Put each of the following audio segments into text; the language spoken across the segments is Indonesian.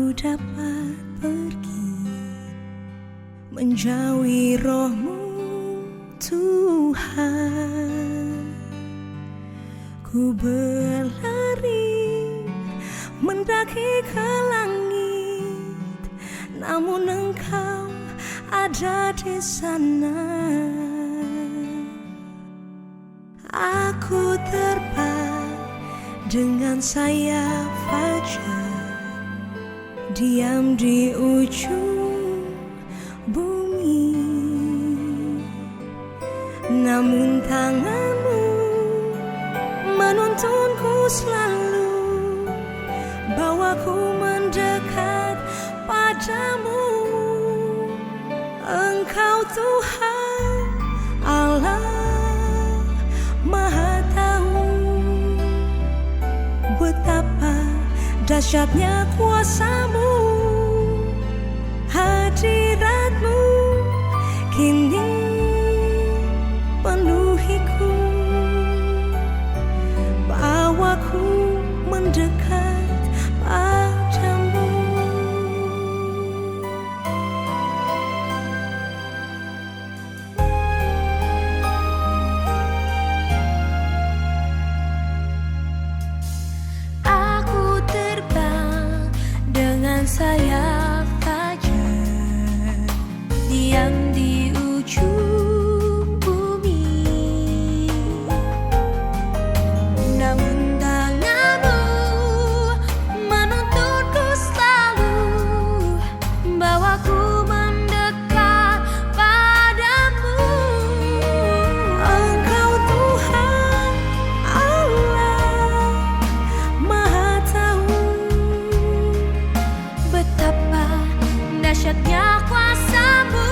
Aku dapat pergi menjauhi roh-Mu Tuhan. Ku berlari mendaki ke langit, namun Engkau ada di sana. Aku terbang dengan sayap fajar, diam di ujung bumi, namun tangan-Mu menuntunku selalu, bawaku mendekat padamu. Engkau Tuhan Allah Maha Tahu, betapa dahsyatnya kuasa-Mu, hadirat-Mu kini penuhiku, bawaku mendekat padamu. Aku terbang dengan sayap fajar, diam di ujung bumi, namun tangan-Mu menuntunku selalu, bawaku mendekat padamu. Engkau Tuhan Allah Maha Tahu, betapa dahsyatnya kuasa-Mu,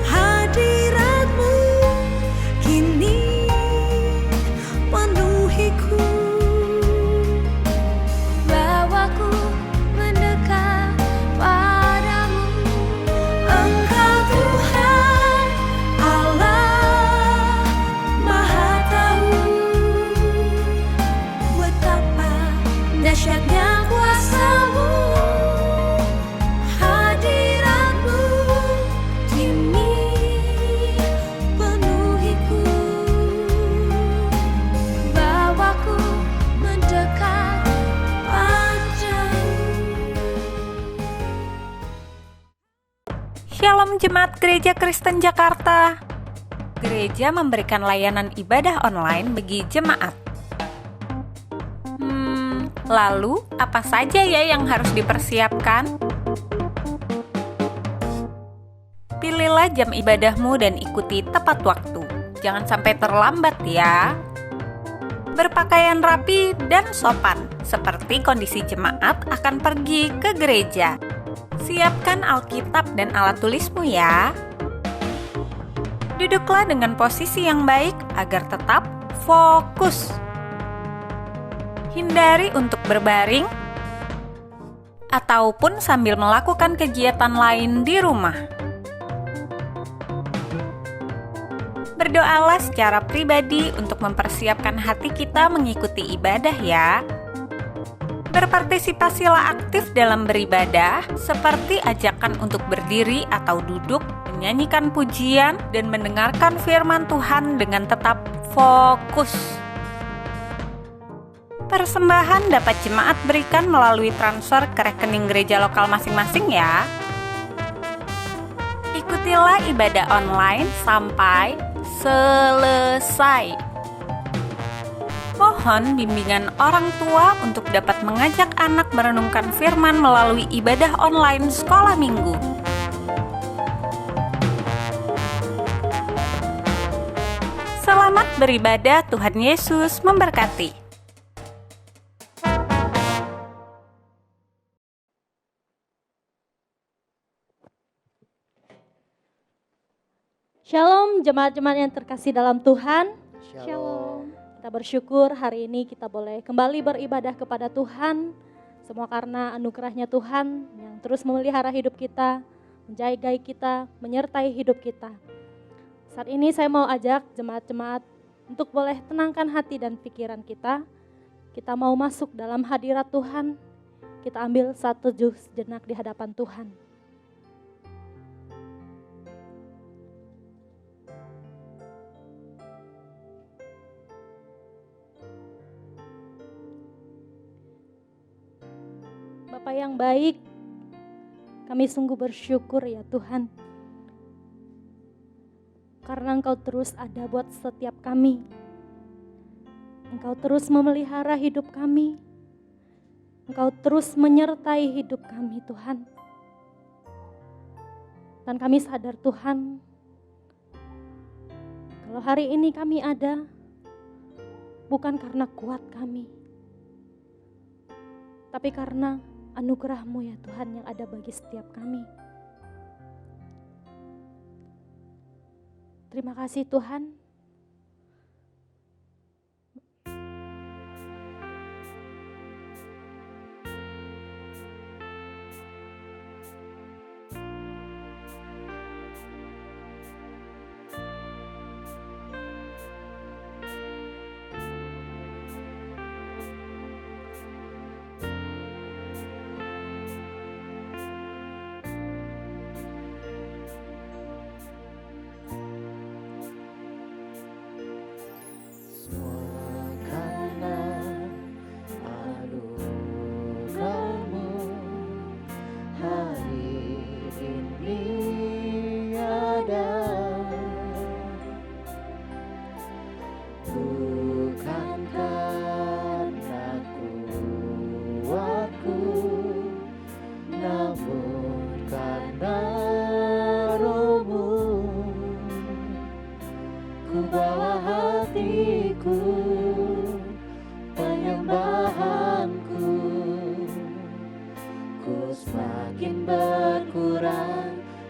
hadirat-Mu kini penuhiku, bawaku mendekat padamu. Engkau Tuhan Allah Maha Tahu, betapa dahsyatnya kuasa-Mu, hadirat-Mu kini penuhiku, bawaku mendekat padamu. Shalom Jemaat Gereja Kristen Jakarta. Gereja memberikan layanan ibadah online bagi jemaat. Lalu apa saja ya yang harus dipersiapkan? Pilihlah jam ibadahmu dan ikuti tepat waktu. Jangan sampai terlambat ya. Berpakaian rapi dan sopan, seperti kondisi jemaat akan pergi ke gereja. Siapkan Alkitab dan alat tulismu ya. Duduklah dengan posisi yang baik agar tetap fokus. Hindari untuk berbaring ataupun sambil melakukan kegiatan lain di rumah. Berdoalah secara pribadi untuk mempersiapkan hati kita mengikuti ibadah ya. Berpartisipasilah aktif dalam beribadah, seperti ajakan untuk berdiri atau duduk, menyanyikan pujian, dan mendengarkan firman Tuhan dengan tetap fokus. Persembahan dapat jemaat berikan melalui transfer ke rekening gereja lokal masing-masing ya. Ikutilah ibadah online sampai selesai. Mohon bimbingan orang tua untuk dapat mengajak anak merenungkan firman melalui ibadah online sekolah minggu. Selamat beribadah, Tuhan Yesus memberkati. Shalom jemaat-jemaat yang terkasih dalam Tuhan. Shalom. Kita bersyukur hari ini kita boleh kembali beribadah kepada Tuhan. Semua karena anugerahnya Tuhan yang terus memelihara hidup kita, menjaga kita, menyertai hidup kita. Saat ini saya mau ajak jemaat-jemaat untuk boleh tenangkan hati dan pikiran kita. Kita mau masuk dalam hadirat Tuhan. kita ambil satu sejenak di hadapan Tuhan. Bapa yang baik, kami sungguh bersyukur ya Tuhan, karena Engkau terus ada buat setiap kami. Engkau terus memelihara hidup kami. Engkau terus menyertai hidup kami Tuhan. Dan kami sadar Tuhan, kalau hari ini kami ada, bukan karena kuat kami, tapi karena anugerah-Mu ya Tuhan yang ada bagi setiap kami. Terima kasih Tuhan.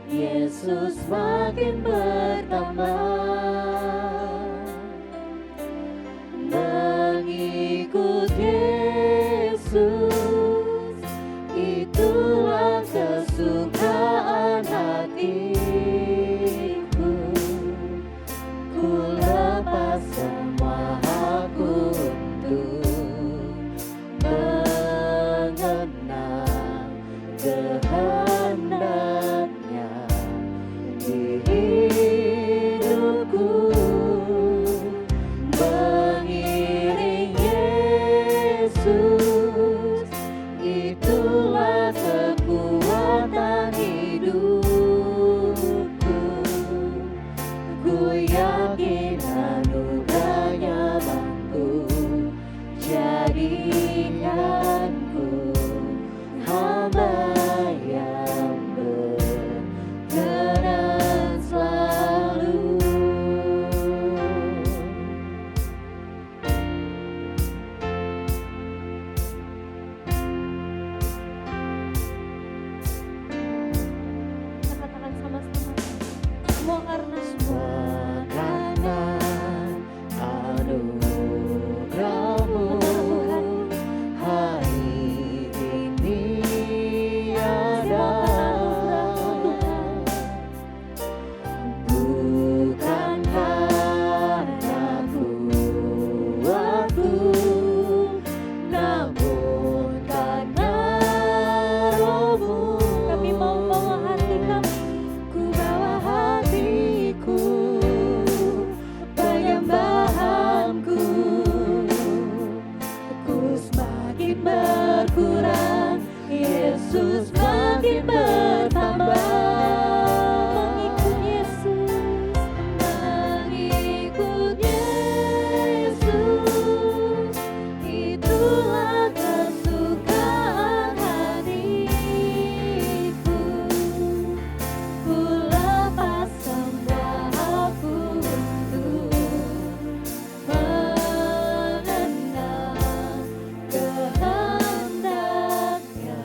Yesus makin bertambah, mengikut Yesus, itulah kesukaan hatiku. Ku lepas semua aku untuk mengenal kehendaknya di hidupku, mengiring Yesus, itulah kekuatan hidupku. Ku yakin anugerahnya mampu jadikanku hamba yang berkenan selalu. Kita katakan sama-sama, semua karena Karena anugerahmu hari ini ada, bukan karena kuatku, namun karena Roh-Mu. kami mau bawa hati kami, Ku bawa hatiku, penyembahanku, ku semakin berkurang, Yesus makin bertambah. mengikut Yesus, Mengikut Yesus, itulah kesukaan hatiku. Ku lepas semua aku untuk mengenal kehendaknya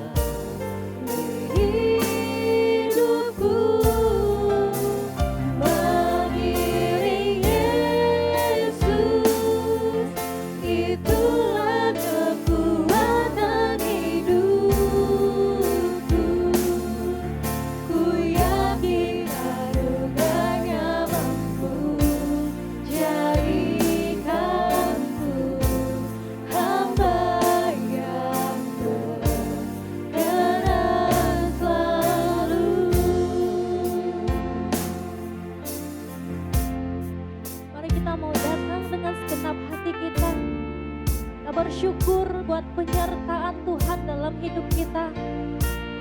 hidup kita.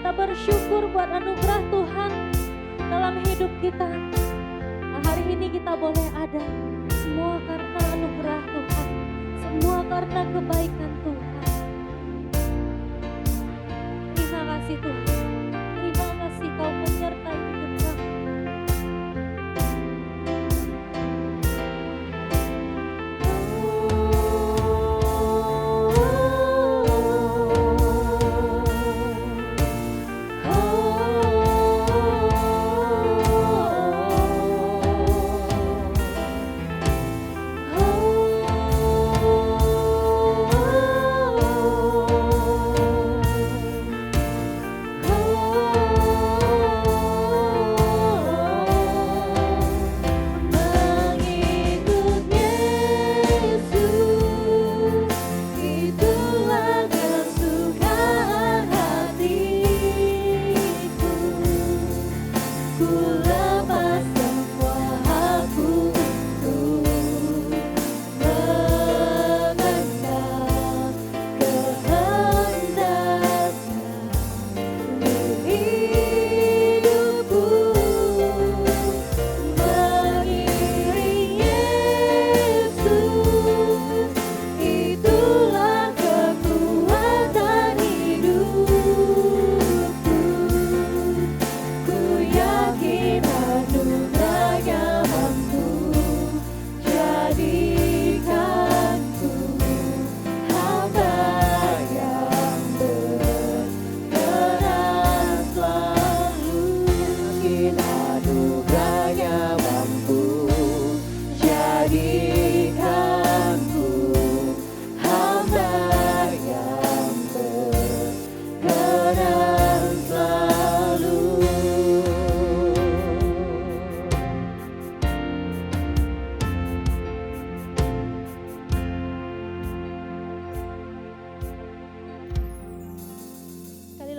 Kita bersyukur buat anugerah Tuhan dalam hidup kita. Nah, hari ini kita boleh ada, semua karena anugerah Tuhan, semua karena kebaikan Tuhan. Terima kasih Tuhan, terima kasih Kau menyertai hidup kami.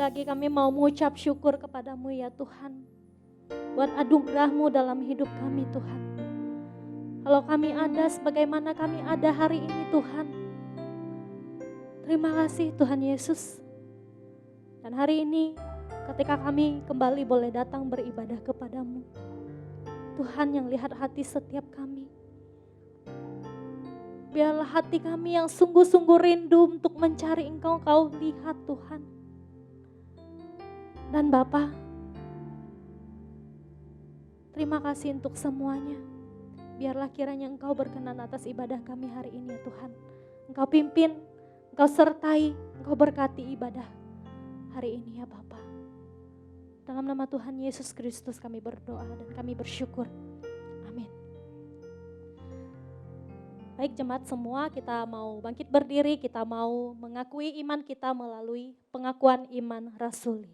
Lagi kami mau mengucap syukur kepadamu ya Tuhan, buat anugerah-Mu dalam hidup kami Tuhan. Kalau kami ada sebagaimana kami ada hari ini Tuhan, terima kasih Tuhan Yesus. Dan hari ini ketika kami kembali boleh datang beribadah kepadamu, Tuhan yang lihat hati setiap kami, biarlah hati kami yang sungguh-sungguh rindu untuk mencari Engkau, Kau lihat Tuhan. Dan Bapa, terima kasih untuk semuanya. Biarlah kiranya Engkau berkenan atas ibadah kami hari ini ya Tuhan. Engkau pimpin, Engkau sertai, Engkau berkati ibadah hari ini ya Bapa. Dalam nama Tuhan Yesus Kristus kami berdoa dan kami bersyukur. Amin. Baik jemaat semua, kita mau bangkit berdiri, kita mau mengakui iman kita melalui pengakuan iman rasuli.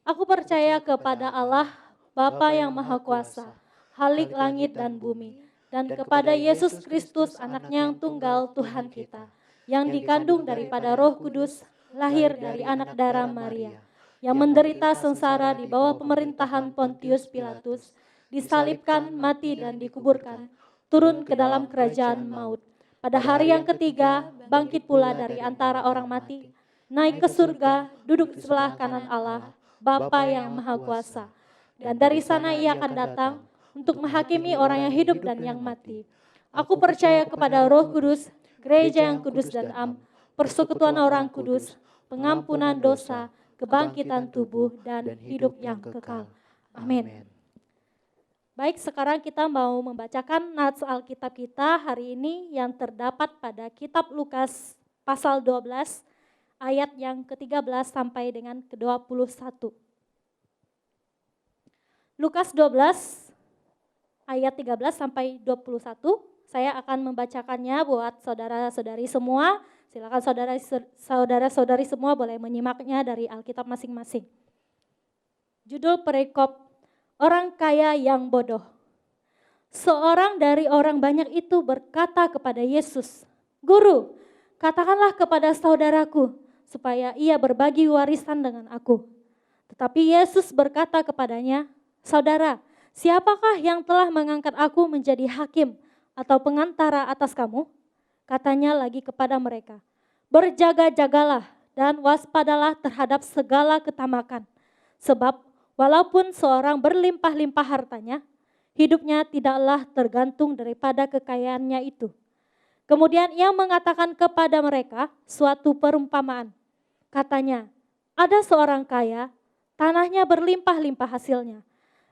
Aku percaya kepada Allah, Bapa yang Maha Kuasa, Khalik langit dan bumi, dan kepada Yesus Kristus, anaknya yang tunggal Tuhan kita, yang dikandung daripada Roh Kudus, lahir dari anak darah Maria, yang menderita sengsara di bawah pemerintahan Pontius Pilatus, disalibkan, mati dan dikuburkan, turun ke dalam kerajaan maut. Pada hari yang ketiga, bangkit pula dari antara orang mati, naik ke surga, duduk di sebelah kanan Allah, Bapa yang Maha Kuasa, dan dari sana Ia akan datang untuk menghakimi orang yang hidup dan yang mati. Aku percaya kepada Roh Kudus, gereja yang kudus dan am, persekutuan orang kudus, pengampunan dosa, kebangkitan tubuh, dan hidup yang kekal. Amin. Baik, sekarang kita mau membacakan nats Alkitab kita hari ini yang terdapat pada kitab Lukas pasal 12, ayat yang ke-13 sampai dengan ke-21. Lukas 12 ayat 13 sampai 21. Saya akan membacakannya buat saudara-saudari semua. Silakan saudara-saudari semua boleh menyimaknya dari Alkitab masing-masing. Judul perikop, orang kaya yang bodoh. Seorang dari orang banyak itu berkata kepada Yesus, "Guru, katakanlah kepada saudaraku supaya ia berbagi warisan dengan aku." Tetapi Yesus berkata kepadanya, "Saudara, siapakah yang telah mengangkat aku menjadi hakim atau pengantara atas kamu?" Katanya lagi kepada mereka, "Berjaga-jagalah dan waspadalah terhadap segala ketamakan. Sebab walaupun seorang berlimpah-limpah hartanya, hidupnya tidaklah tergantung daripada kekayaannya itu. Kemudian ia mengatakan kepada mereka suatu perumpamaan. Katanya, ada seorang kaya, tanahnya berlimpah-limpah hasilnya.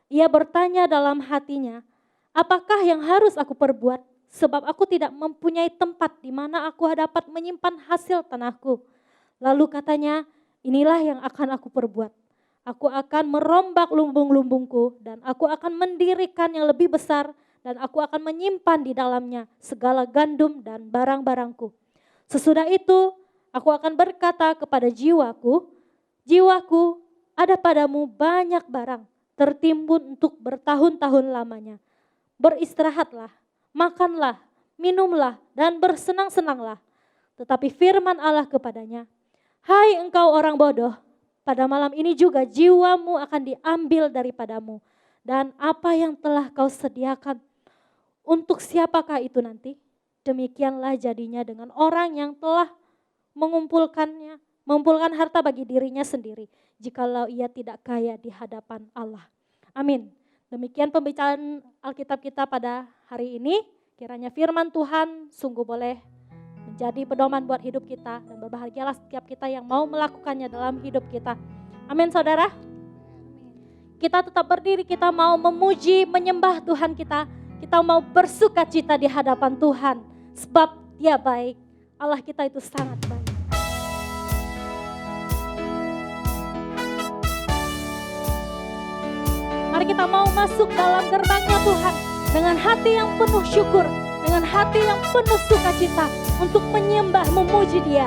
Ia bertanya dalam hatinya, apakah yang harus aku perbuat? Sebab aku tidak mempunyai tempat di mana aku dapat menyimpan hasil tanahku. Lalu katanya, inilah yang akan aku perbuat. Aku akan merombak lumbung-lumbungku dan aku akan mendirikan yang lebih besar dan aku akan menyimpan di dalamnya segala gandum dan barang-barangku. Sesudah itu aku akan berkata kepada jiwaku, jiwaku, ada padamu banyak barang tertimbun untuk bertahun-tahun lamanya. Beristirahatlah, makanlah, minumlah dan bersenang-senanglah. Tetapi firman Allah kepadanya, hai engkau orang bodoh, pada malam ini juga jiwamu akan diambil daripadamu. Dan apa yang telah kau sediakan, untuk siapakah itu nanti? Demikianlah jadinya dengan orang yang telah mengumpulkan harta bagi dirinya sendiri, jikalau ia tidak kaya di hadapan Allah. Amin. Demikian pembicaraan Alkitab kita pada hari ini. Kiranya firman Tuhan sungguh boleh menjadi pedoman buat hidup kita, dan berbahagialah setiap kita yang mau melakukannya dalam hidup kita. Amin saudara. Kita tetap berdiri, kita mau memuji, menyembah Tuhan kita. Kita mau bersuka cita di hadapan Tuhan. Sebab Dia baik. Allah kita itu sangat baik. Mari kita mau masuk dalam gerbangnya Tuhan. Dengan hati yang penuh syukur. Dengan hati yang penuh sukacita. Untuk menyembah, memuji Dia.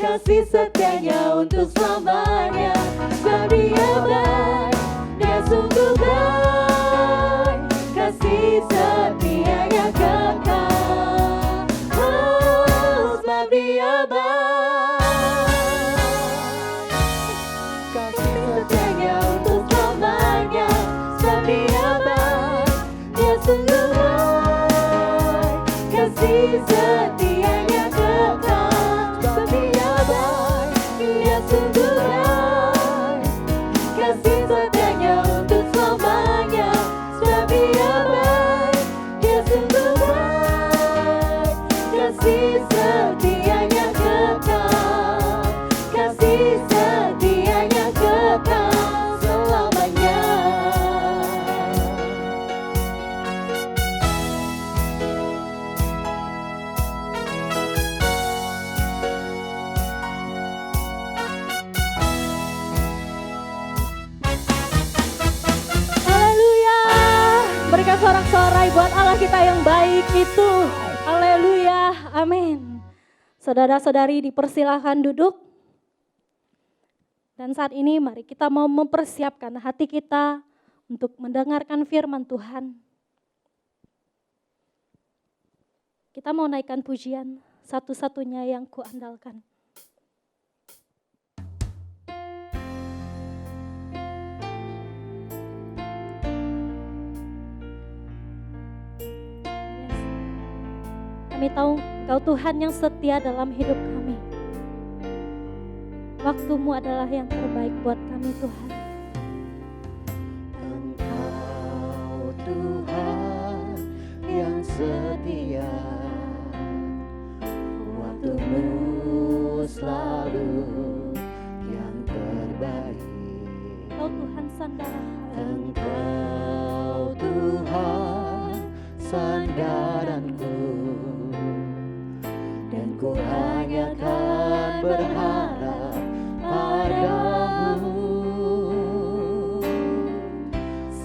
Kasih setianya untuk selamanya. Sebab Dia baik, Dia sungguh baik. Kasih setianya kekal. Oh, sebab Dia baik. sungguh baik, kasih setianya untuk selamanya. Sebab Dia baik, Dia sungguh baik, kasih setianya kekal, kasih setianya kekal selamanya. Haleluya. Berikan sorak-sorai buat Allah kita yang baik itu. Haleluya. Amin. Saudara-saudari dipersilahkan duduk. Dan saat ini mari kita mau mempersiapkan hati kita untuk mendengarkan firman Tuhan. Kita mau naikkan pujian satu-satunya yang kuandalkan. Kami tahu Engkau Tuhan yang setia dalam hidup kami. Waktu-Mu adalah yang terbaik buat kami Tuhan. Engkau Tuhan yang setia, waktu-Mu selalu yang terbaik. Engkau Tuhan sandaran kami. Engkau Tuhan sandaranku, dan ku hanya kan berharap padamu.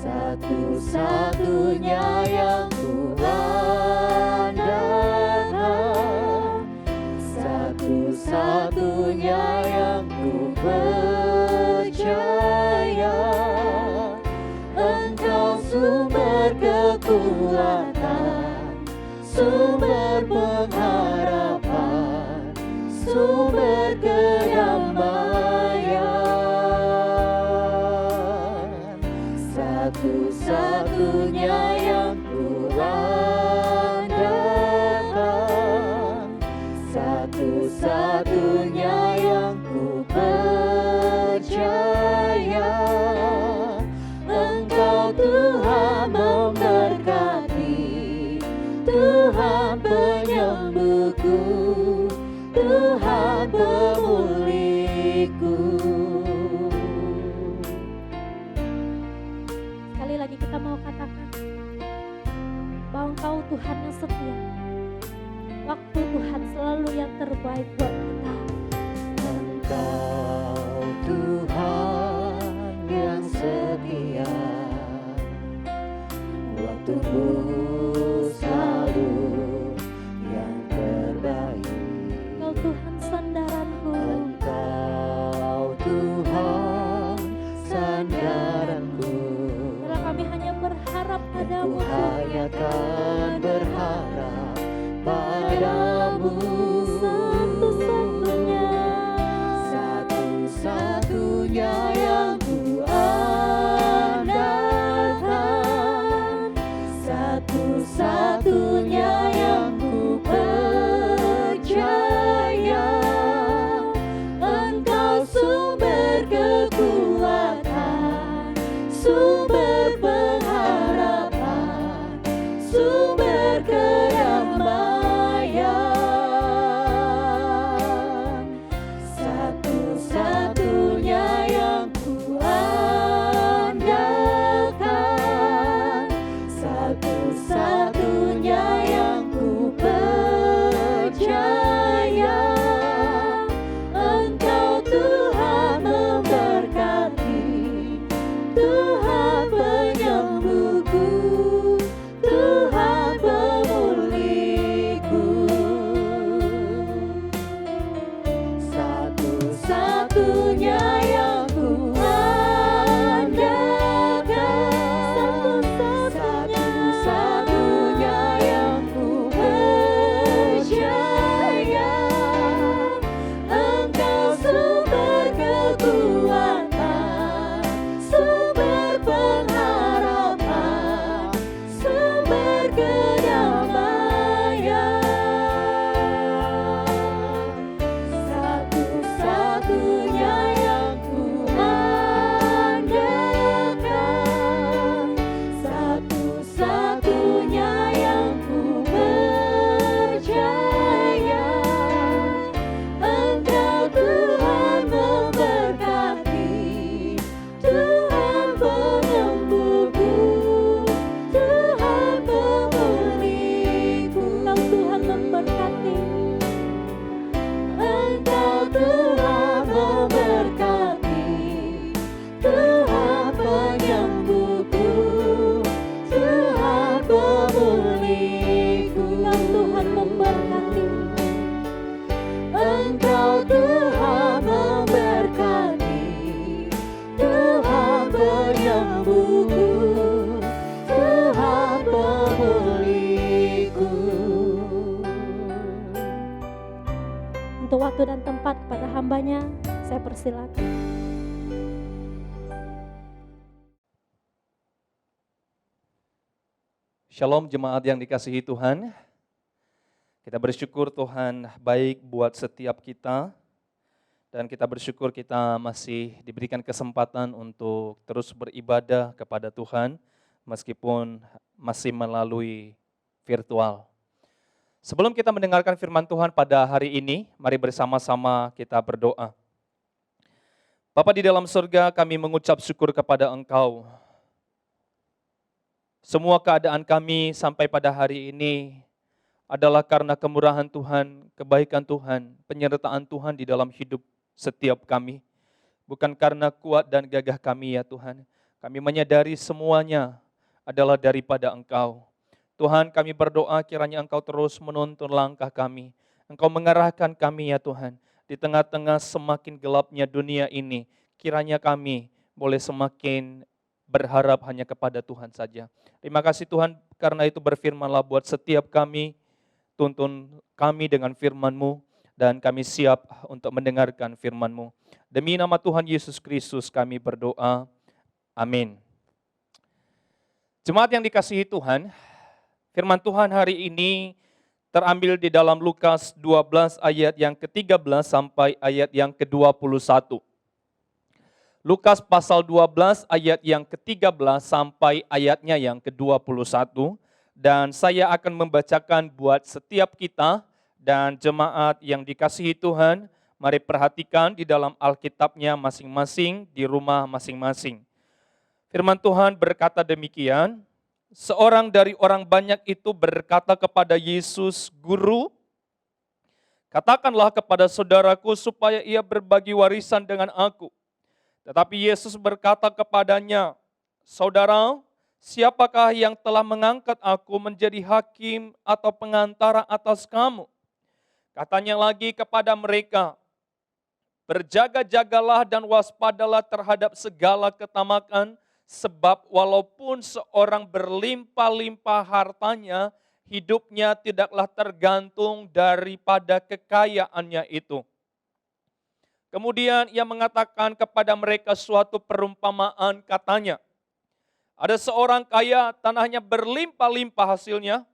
Satu-satunya yang ku andalkan, satu-satunya yang ku percaya. Engkau sumber kekuatan, sumber pengharapan, sumber kedamaian. Satu-satunya yang ku andalkan, satu-satunya yang ku percaya. Engkau Tuhan memberkati, Tuhan penyembuhku, Tuhan pemulihku. Sekali lagi kita mau katakan bahwa Engkau Tuhan yang setia. Waktu Tuhan selalu yang terbaik buat kita. Engkau Tuhan yang setia, waktu-Mu selalu yang terbaik. Engkau Tuhan sandaranku. Engkau Tuhan sandaranku, Karena kami hanya berharap ku padamu hanya kan berharap padamu. Satu-satunya, Satu-satunya yang ku andalkan, satu-satunya yang ku percaya. Engkau sumber kekuatan, sumber pengharapan, sumber kedamaian. Satu-satunya yang ku andalkan, satu-satunya yang ku percaya. Engkau Tuhan memberkati, Tuhan penyembuhku, Tuhan pemulihku. Satu-satunya yang ku andalkan, satu-satunya yang ku percaya. Engkau sumber kekuatan, sumber pengharapan, sumber kedamaian. Satu-satunya hambanya. Saya persilakan. Shalom jemaat yang dikasihi Tuhan. Kita bersyukur Tuhan baik buat setiap kita. Dan kita bersyukur kita masih diberikan kesempatan untuk terus beribadah kepada Tuhan. Meskipun masih melalui virtual. Sebelum kita mendengarkan firman Tuhan pada hari ini, mari bersama-sama kita berdoa. Bapa di dalam surga, kami mengucap syukur kepada Engkau. Semua keadaan kami sampai pada hari ini adalah karena kemurahan Tuhan, kebaikan Tuhan, penyertaan Tuhan di dalam hidup setiap kami. Bukan karena kuat dan gagah kami ya Tuhan. Kami menyadari semuanya adalah daripada Engkau. Tuhan, kami berdoa kiranya Engkau terus menuntun langkah kami. Engkau mengarahkan kami ya Tuhan. Di tengah-tengah semakin gelapnya dunia ini, kiranya kami boleh semakin berharap hanya kepada Tuhan saja. Terima kasih Tuhan, karena itu berfirman-Lah buat setiap kami, tuntun kami dengan firman-Mu, dan kami siap untuk mendengarkan firman-Mu. Demi nama Tuhan Yesus Kristus kami berdoa. Amin. Jemaat yang dikasihi Tuhan, firman Tuhan hari ini terambil di dalam Lukas 12 ayat yang ke-13 sampai ayat yang ke-21. Lukas pasal 12 ayat yang ke-13 sampai ayatnya yang ke-21. Dan saya akan membacakan buat setiap kita dan jemaat yang dikasihi Tuhan. Mari perhatikan di dalam Alkitabnya masing-masing, di rumah masing-masing. Firman Tuhan berkata demikian. Seorang dari orang banyak itu berkata kepada Yesus, "Guru, katakanlah kepada saudaraku supaya ia berbagi warisan dengan aku." Tetapi Yesus berkata kepadanya, "Saudara, siapakah yang telah mengangkat aku menjadi hakim atau pengantara atas kamu?" Katanya lagi kepada mereka, "Berjaga-jagalah dan waspadalah terhadap segala ketamakan, sebab walaupun seorang berlimpah-limpah hartanya, hidupnya tidaklah tergantung daripada kekayaannya itu." Kemudian ia mengatakan kepada mereka suatu perumpamaan, katanya, "Ada seorang kaya, tanahnya berlimpah-limpah hasilnya.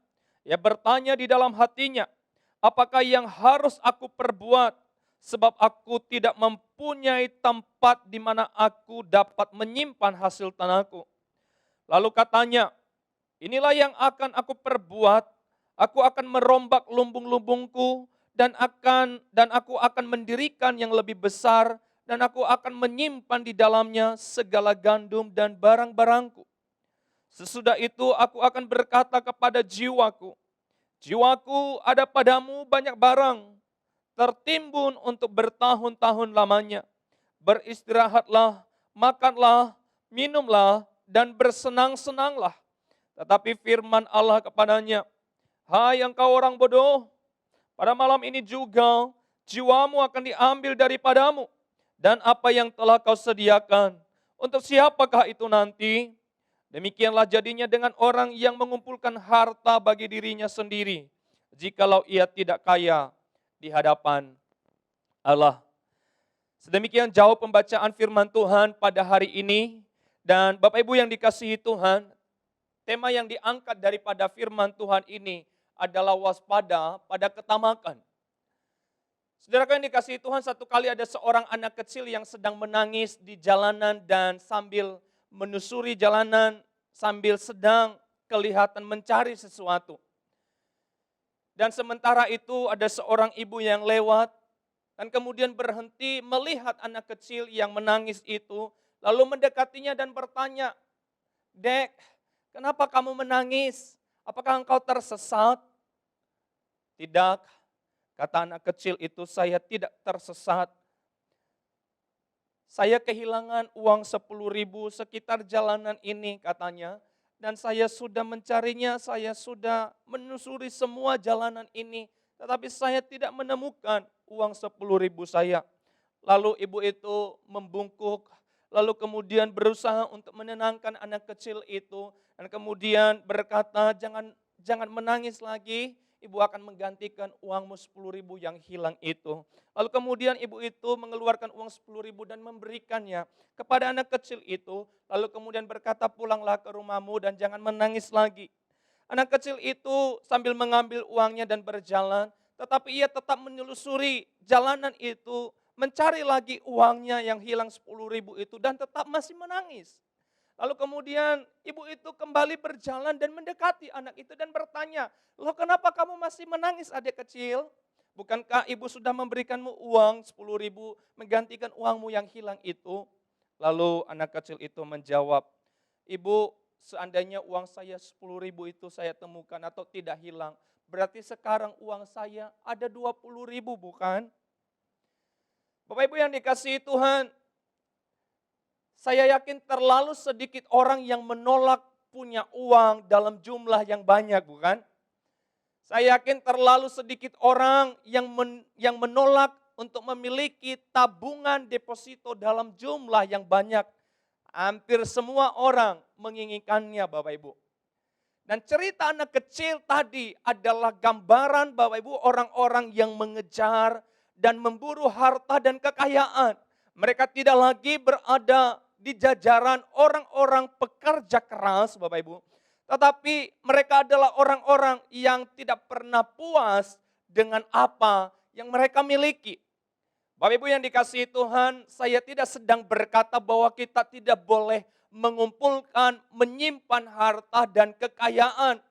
Ia bertanya di dalam hatinya, apakah yang harus aku perbuat? Sebab aku tidak mempunyai tempat di mana aku dapat menyimpan hasil tanahku." Lalu katanya, "Inilah yang akan aku perbuat. Aku akan merombak lumbung-lumbungku dan aku akan mendirikan yang lebih besar dan aku akan menyimpan di dalamnya segala gandum dan barang-barangku. Sesudah itu aku akan berkata kepada jiwaku, jiwaku, ada padamu banyak barang, tertimbun untuk bertahun-tahun lamanya. Beristirahatlah, makanlah, minumlah, dan bersenang-senanglah." Tetapi firman Allah kepadanya, "Hai engkau orang bodoh, pada malam ini juga jiwamu akan diambil daripadamu, dan apa yang telah kau sediakan, untuk siapakah itu nanti? Demikianlah jadinya dengan orang yang mengumpulkan harta bagi dirinya sendiri, jikalau ia tidak kaya di hadapan Allah." Sedemikian jauh pembacaan firman Tuhan pada hari ini. Dan Bapak Ibu yang dikasihi Tuhan, tema yang diangkat daripada firman Tuhan ini adalah waspada pada ketamakan. Saudara yang dikasihi Tuhan, satu kali ada seorang anak kecil yang sedang menangis di jalanan dan sambil menusuri jalanan, sambil sedang kelihatan mencari sesuatu. Dan sementara itu ada seorang ibu yang lewat dan kemudian berhenti melihat anak kecil yang menangis itu, lalu mendekatinya dan bertanya, "Dek, kenapa kamu menangis? Apakah engkau tersesat?" "Tidak," kata anak kecil itu, "saya tidak tersesat. Saya kehilangan uang 10.000 sekitar jalanan ini," katanya. "Dan saya sudah mencarinya, saya sudah menusuri semua jalanan ini. Tetapi saya tidak menemukan uang 10.000 saya." Lalu ibu itu membungkuk, lalu kemudian berusaha untuk menenangkan anak kecil itu. Dan kemudian berkata, jangan menangis lagi. ibu akan menggantikan uangmu 10.000 yang hilang itu. Lalu kemudian ibu itu mengeluarkan uang 10.000 dan memberikannya kepada anak kecil itu. Lalu kemudian berkata, pulanglah ke rumahmu dan jangan menangis lagi. Anak kecil itu sambil mengambil uangnya dan berjalan, tetapi ia tetap menelusuri jalanan itu, mencari lagi uangnya yang hilang 10.000 itu dan tetap masih menangis. Lalu kemudian ibu itu kembali berjalan dan mendekati anak itu dan bertanya, loh kenapa kamu masih menangis adik kecil? Bukankah ibu sudah memberikanmu uang 10.000 menggantikan uangmu yang hilang itu? Lalu anak kecil itu menjawab, ibu, seandainya uang saya 10.000 itu saya temukan atau tidak hilang, berarti sekarang uang saya ada 20.000 bukan? Bapak Ibu yang dikasihi Tuhan, saya yakin terlalu sedikit orang yang menolak punya uang dalam jumlah yang banyak bukan? Saya yakin terlalu sedikit orang yang menolak untuk memiliki tabungan deposito dalam jumlah yang banyak. Hampir semua orang menginginkannya Bapak Ibu. Dan cerita anak kecil tadi adalah gambaran Bapak Ibu orang-orang yang mengejar dan memburu harta dan kekayaan. Mereka tidak lagi berada di jajaran orang-orang pekerja keras Bapak Ibu. Tetapi mereka adalah orang-orang yang tidak pernah puas dengan apa yang mereka miliki. Bapak Ibu yang dikasihi Tuhan, saya tidak sedang berkata bahwa kita tidak boleh mengumpulkan, menyimpan harta dan kekayaan.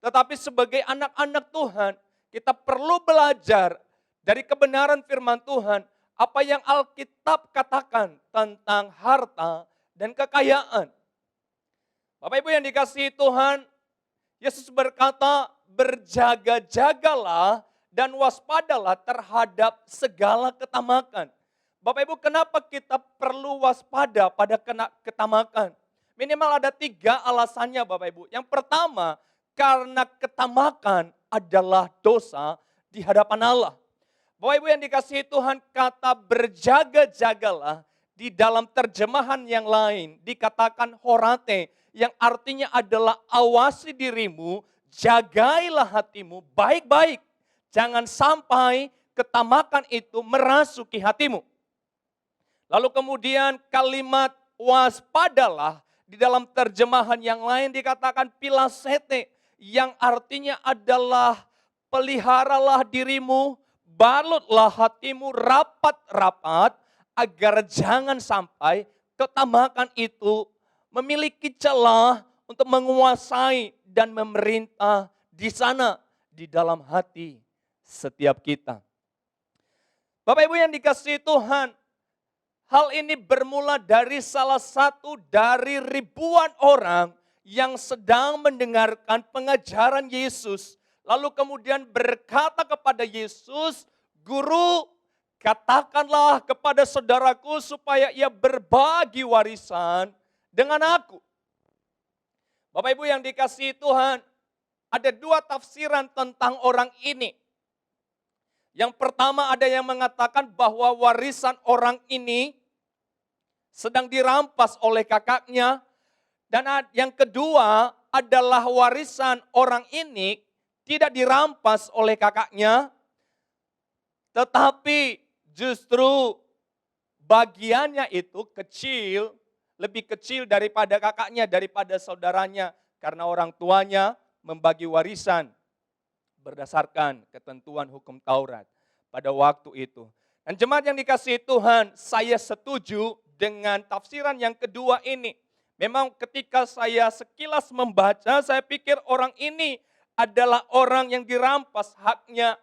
Tetapi sebagai anak-anak Tuhan, kita perlu belajar dari kebenaran firman Tuhan, apa yang Alkitab katakan tentang harta dan kekayaan. Bapak Ibu yang dikasihi Tuhan, Yesus berkata, berjaga-jagalah dan waspadalah terhadap segala ketamakan. Bapak Ibu, kenapa kita perlu waspada pada ketamakan? Minimal ada 3 alasannya Bapak Ibu. Yang pertama, karena ketamakan adalah dosa di hadapan Allah. Bapak Ibu yang dikasihi Tuhan, kata berjaga-jagalah di dalam terjemahan yang lain dikatakan horate, yang artinya adalah awasi dirimu, jagailah hatimu baik-baik. Jangan sampai ketamakan itu merasuki hatimu. Lalu kemudian kalimat waspadalah di dalam terjemahan yang lain dikatakan pilasete, yang artinya adalah peliharalah dirimu, balutlah hatimu rapat-rapat agar jangan sampai ketamakan itu memiliki celah untuk menguasai dan memerintah di sana, di dalam hati setiap kita. Bapak Ibu yang dikasihi Tuhan, hal ini bermula dari salah satu dari ribuan orang yang sedang mendengarkan pengajaran Yesus. Lalu kemudian berkata kepada Yesus, Guru, katakanlah kepada saudaraku supaya ia berbagi warisan dengan aku. Bapak Ibu yang dikasihi Tuhan, ada 2 tafsiran tentang orang ini. Yang pertama ada yang mengatakan bahwa warisan orang ini sedang dirampas oleh kakaknya. Dan yang kedua adalah warisan orang ini tidak dirampas oleh kakaknya. Tetapi justru bagiannya itu kecil, lebih kecil daripada kakaknya, daripada saudaranya. Karena orang tuanya membagi warisan berdasarkan ketentuan hukum Taurat pada waktu itu. Dan jemaat yang dikasihi Tuhan, saya setuju dengan tafsiran yang kedua ini. Memang ketika saya sekilas membaca, saya pikir orang ini adalah orang yang dirampas haknya.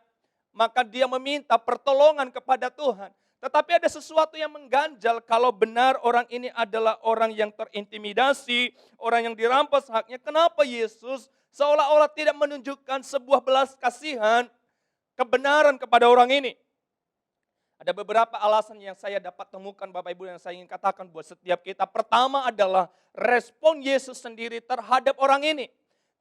Maka dia meminta pertolongan kepada Tuhan. Tetapi ada sesuatu yang mengganjal kalau benar orang ini adalah orang yang terintimidasi, orang yang dirampas haknya. Kenapa Yesus seolah-olah tidak menunjukkan sebuah belas kasihan, kebenaran kepada orang ini? Ada beberapa alasan yang saya dapat temukan Bapak Ibu yang saya ingin katakan buat setiap kita. Pertama adalah respon Yesus sendiri terhadap orang ini.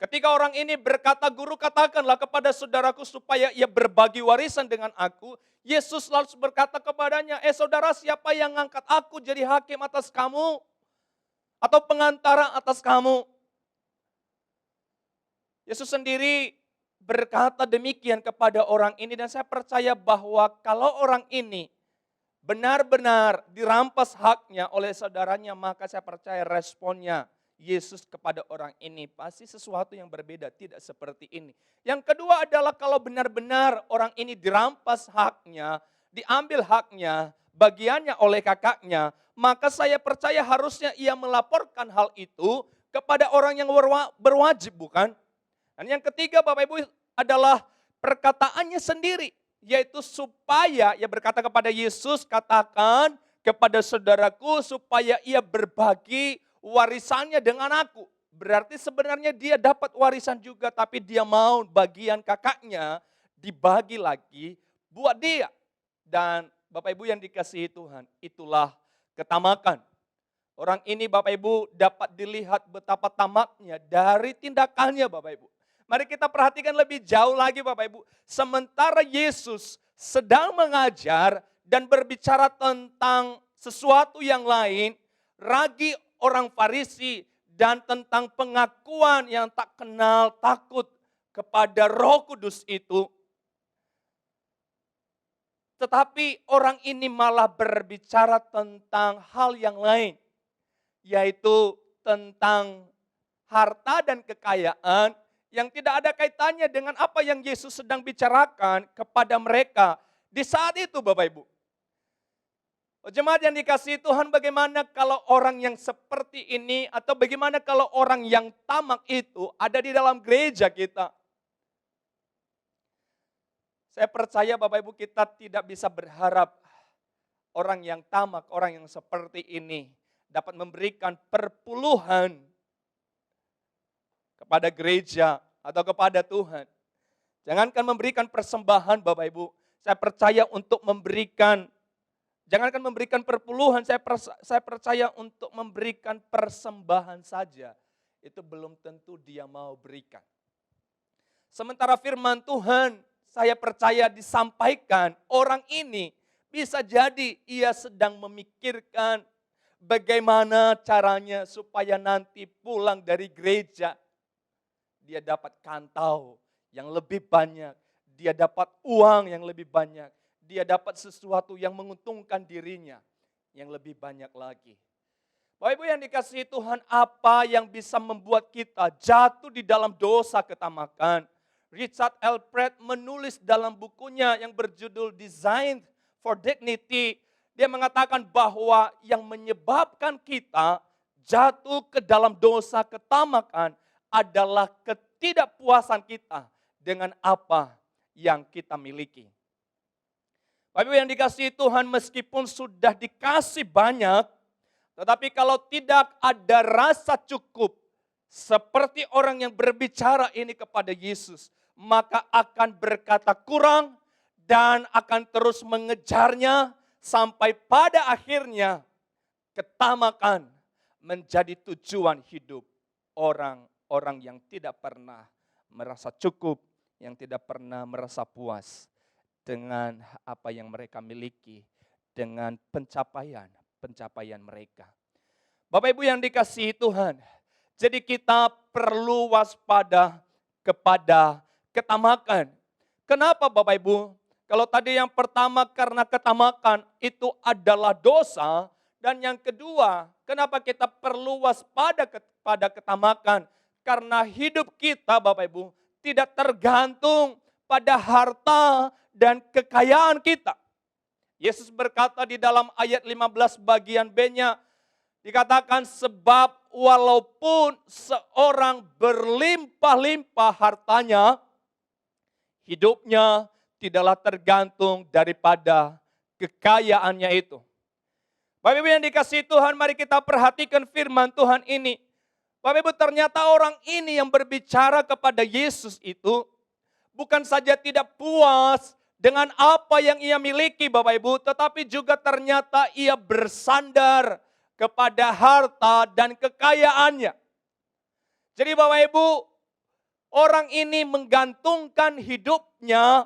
Ketika orang ini berkata, Guru katakanlah kepada saudaraku supaya ia berbagi warisan dengan aku. Yesus lalu berkata kepadanya, saudara, siapa yang ngangkat aku jadi hakim atas kamu? Atau pengantara atas kamu? Yesus sendiri berkata demikian kepada orang ini dan saya percaya bahwa kalau orang ini benar-benar dirampas haknya oleh saudaranya, maka saya percaya responnya Yesus kepada orang ini pasti sesuatu yang berbeda, tidak seperti ini. Yang kedua adalah kalau benar-benar orang ini dirampas haknya, diambil haknya, bagiannya oleh kakaknya, maka saya percaya harusnya ia melaporkan hal itu kepada orang yang berwajib, bukan? Dan yang ketiga Bapak Ibu adalah perkataannya sendiri, yaitu supaya ia berkata kepada Yesus, katakan kepada saudaraku supaya ia berbagi warisannya dengan aku. Berarti sebenarnya dia dapat warisan juga, tapi dia mau bagian kakaknya dibagi lagi buat dia. Dan Bapak Ibu yang dikasihi Tuhan, itulah ketamakan. Orang ini Bapak Ibu dapat dilihat betapa tamaknya dari tindakannya Bapak Ibu. Mari kita perhatikan lebih jauh lagi Bapak Ibu. Sementara Yesus sedang mengajar dan berbicara tentang sesuatu yang lain, ragi orang Farisi dan tentang pengakuan yang tak kenal takut kepada Roh Kudus itu. Tetapi orang ini malah berbicara tentang hal yang lain, yaitu tentang harta dan kekayaan yang tidak ada kaitannya dengan apa yang Yesus sedang bicarakan kepada mereka di saat itu Bapak Ibu. Jemaat yang dikasihi Tuhan, bagaimana kalau orang yang seperti ini atau bagaimana kalau orang yang tamak itu ada di dalam gereja kita? Saya percaya Bapak Ibu kita tidak bisa berharap orang yang tamak, orang yang seperti ini dapat memberikan perpuluhan kepada gereja atau kepada Tuhan. Jangankan memberikan persembahan Bapak Ibu, saya percaya untuk memberikan, jangankan memberikan perpuluhan, saya percaya untuk memberikan persembahan saja, itu belum tentu dia mau berikan. Sementara firman Tuhan, saya percaya disampaikan, orang ini bisa jadi ia sedang memikirkan bagaimana caranya supaya nanti pulang dari gereja, dia dapat kantau yang lebih banyak, dia dapat uang yang lebih banyak, dia dapat sesuatu yang menguntungkan dirinya yang lebih banyak lagi. Bapak Ibu yang dikasihi Tuhan, apa yang bisa membuat kita jatuh di dalam dosa ketamakan? Richard L. Pratt menulis dalam bukunya yang berjudul Designed for Dignity, dia mengatakan bahwa yang menyebabkan kita jatuh ke dalam dosa ketamakan adalah ketidakpuasan kita dengan apa yang kita miliki. Bapak Ibu yang dikasihi Tuhan, meskipun sudah dikasih banyak, tetapi kalau tidak ada rasa cukup, seperti orang yang berbicara ini kepada Yesus, maka akan berkata kurang dan akan terus mengejarnya sampai pada akhirnya ketamakan menjadi tujuan hidup orang-orang yang tidak pernah merasa cukup, yang tidak pernah merasa puas dengan apa yang mereka miliki, dengan pencapaian mereka. Bapak Ibu yang dikasihi Tuhan, jadi kita perlu waspada kepada ketamakan. Kenapa Bapak Ibu? Kalau tadi yang pertama karena ketamakan itu adalah dosa, dan yang kedua, kenapa kita perlu waspada kepada ketamakan? Karena hidup kita Bapak Ibu tidak tergantung pada harta dan kekayaan kita. Yesus berkata di dalam ayat 15 bagian B-nya, dikatakan sebab walaupun seorang berlimpah-limpah hartanya, hidupnya tidaklah tergantung daripada kekayaannya itu. Bapak Ibu yang dikasihi Tuhan, mari kita perhatikan firman Tuhan ini. Bapak Ibu, ternyata orang ini yang berbicara kepada Yesus itu bukan saja tidak puas dengan apa yang ia miliki Bapak Ibu, tetapi juga ternyata ia bersandar kepada harta dan kekayaannya. Jadi Bapak Ibu, orang ini menggantungkan hidupnya,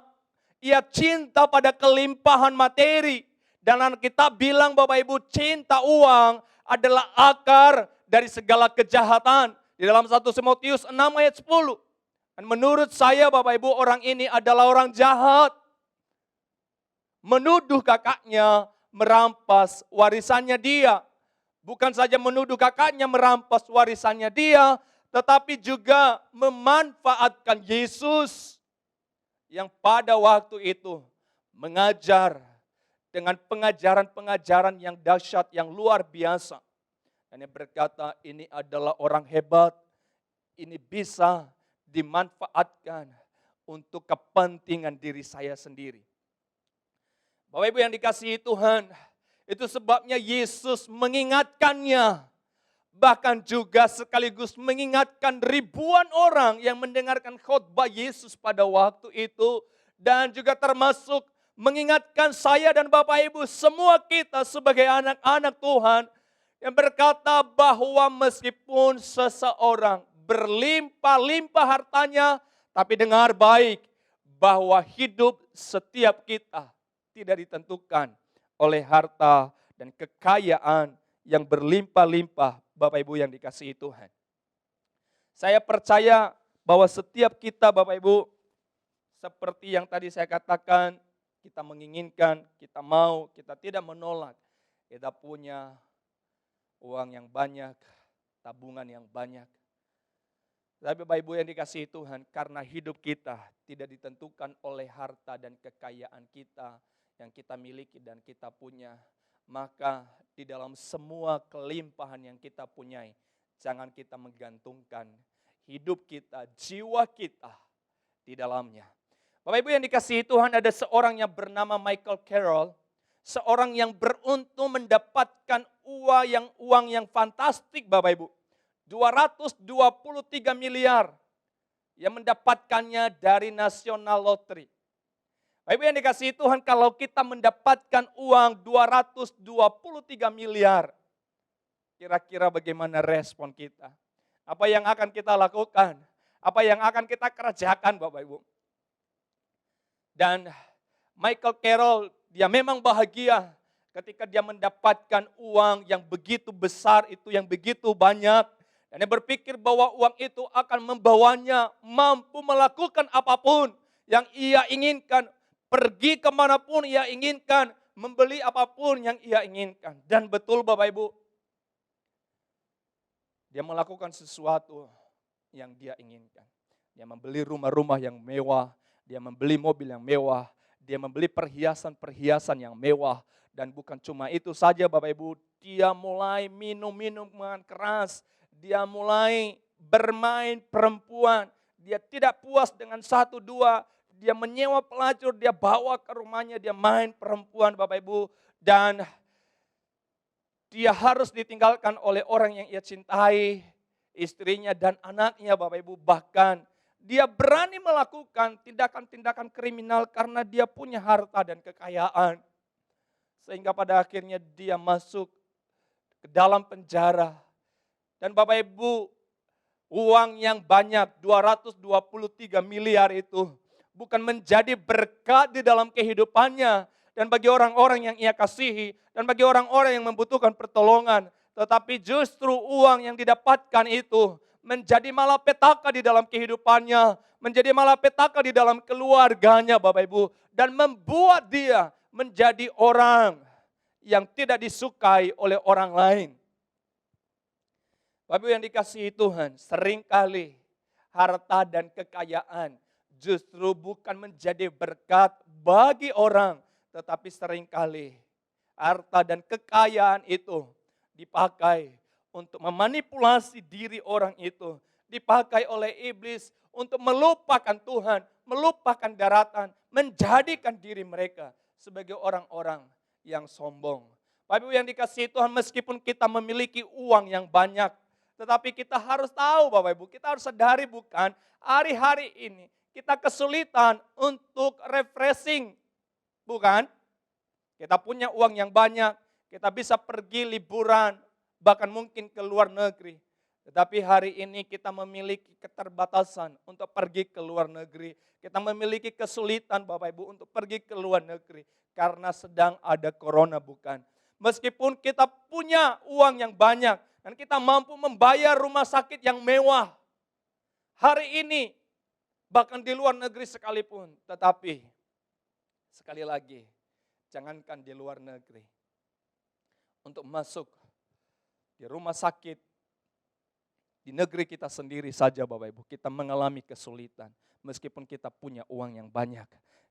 ia cinta pada kelimpahan materi. Dan kita bilang Bapak Ibu, cinta uang adalah akar dari segala kejahatan. Di dalam 1 Timotius 6 ayat 10. Dan menurut saya Bapak Ibu, orang ini adalah orang jahat. Menuduh kakaknya merampas warisannya dia. Bukan saja menuduh kakaknya merampas warisannya dia, tetapi juga memanfaatkan Yesus yang pada waktu itu mengajar dengan pengajaran-pengajaran yang dahsyat, yang luar biasa. Dan dia berkata, ini adalah orang hebat, ini bisa dimanfaatkan untuk kepentingan diri saya sendiri. Bapak Ibu yang dikasihi Tuhan, itu sebabnya Yesus mengingatkannya. Bahkan juga sekaligus mengingatkan ribuan orang yang mendengarkan khotbah Yesus pada waktu itu. Dan juga termasuk mengingatkan saya dan Bapak Ibu, semua kita sebagai anak-anak Tuhan, yang berkata bahwa meskipun seseorang berlimpah-limpah hartanya, tapi dengar baik bahwa hidup setiap kita tidak ditentukan oleh harta dan kekayaan yang berlimpah-limpah, Bapak Ibu yang dikasihi Tuhan. Saya percaya bahwa setiap kita Bapak Ibu, seperti yang tadi saya katakan, kita menginginkan, kita mau, kita tidak menolak. Kita punya uang yang banyak, tabungan yang banyak. Tapi Bapak Ibu yang dikasihi Tuhan, karena hidup kita tidak ditentukan oleh harta dan kekayaan kita yang kita miliki dan kita punya, maka di dalam semua kelimpahan yang kita punyai, jangan kita menggantungkan hidup kita, jiwa kita di dalamnya. Bapak Ibu yang dikasihi Tuhan, ada seorang yang bernama Michael Carroll, seorang yang beruntung mendapatkan uang yang fantastik Bapak Ibu. 223 miliar yang mendapatkannya dari National Lottery. Bapak Ibu yang dikasihi Tuhan, kalau kita mendapatkan uang 223 miliar, kira-kira bagaimana respon kita? Apa yang akan kita lakukan? Apa yang akan kita kerjakan Bapak Ibu? Dan Michael Carroll, dia memang bahagia ketika dia mendapatkan uang yang begitu besar itu, yang begitu banyak. Dan dia berpikir bahwa uang itu akan membawanya mampu melakukan apapun yang ia inginkan. Pergi kemanapun ia inginkan, membeli apapun yang ia inginkan. Dan betul Bapak Ibu, dia melakukan sesuatu yang dia inginkan. Dia membeli rumah-rumah yang mewah, dia membeli mobil yang mewah, dia membeli perhiasan-perhiasan yang mewah. Dan bukan cuma itu saja Bapak Ibu, dia mulai minum minuman keras, dia mulai bermain perempuan, dia tidak puas dengan satu dua, dia menyewa pelacur, dia bawa ke rumahnya, dia main perempuan Bapak Ibu. Dan dia harus ditinggalkan oleh orang yang ia cintai, istrinya dan anaknya Bapak Ibu. Bahkan dia berani melakukan tindakan-tindakan kriminal karena dia punya harta dan kekayaan. Sehingga pada akhirnya dia masuk ke dalam penjara. Dan Bapak Ibu, uang yang banyak 223 miliar itu bukan menjadi berkat di dalam kehidupannya dan bagi orang-orang yang ia kasihi dan bagi orang-orang yang membutuhkan pertolongan. Tetapi justru uang yang didapatkan itu menjadi malapetaka di dalam kehidupannya, menjadi malapetaka di dalam keluarganya Bapak Ibu. Dan membuat dia menjadi orang yang tidak disukai oleh orang lain. Bapak Ibu yang dikasihi Tuhan, seringkali harta dan kekayaan justru bukan menjadi berkat bagi orang, tetapi seringkali harta dan kekayaan itu dipakai untuk memanipulasi diri orang itu, dipakai oleh iblis untuk melupakan Tuhan, melupakan daratan, menjadikan diri mereka sebagai orang-orang yang sombong. Bapak Ibu yang dikasihi Tuhan, meskipun kita memiliki uang yang banyak, tetapi kita harus tahu Bapak Ibu, kita harus sadari bukan hari-hari ini kita kesulitan untuk refreshing, bukan? Kita punya uang yang banyak, kita bisa pergi liburan, bahkan mungkin ke luar negeri. Tetapi hari ini kita memiliki keterbatasan untuk pergi ke luar negeri. Kita memiliki kesulitan Bapak Ibu untuk pergi ke luar negeri karena sedang ada corona, bukan? Meskipun kita punya uang yang banyak dan kita mampu membayar rumah sakit yang mewah. Hari ini bahkan di luar negeri sekalipun. Tetapi sekali lagi, jangankan di luar negeri, untuk masuk di rumah sakit di negeri kita sendiri saja Bapak Ibu, kita mengalami kesulitan meskipun kita punya uang yang banyak.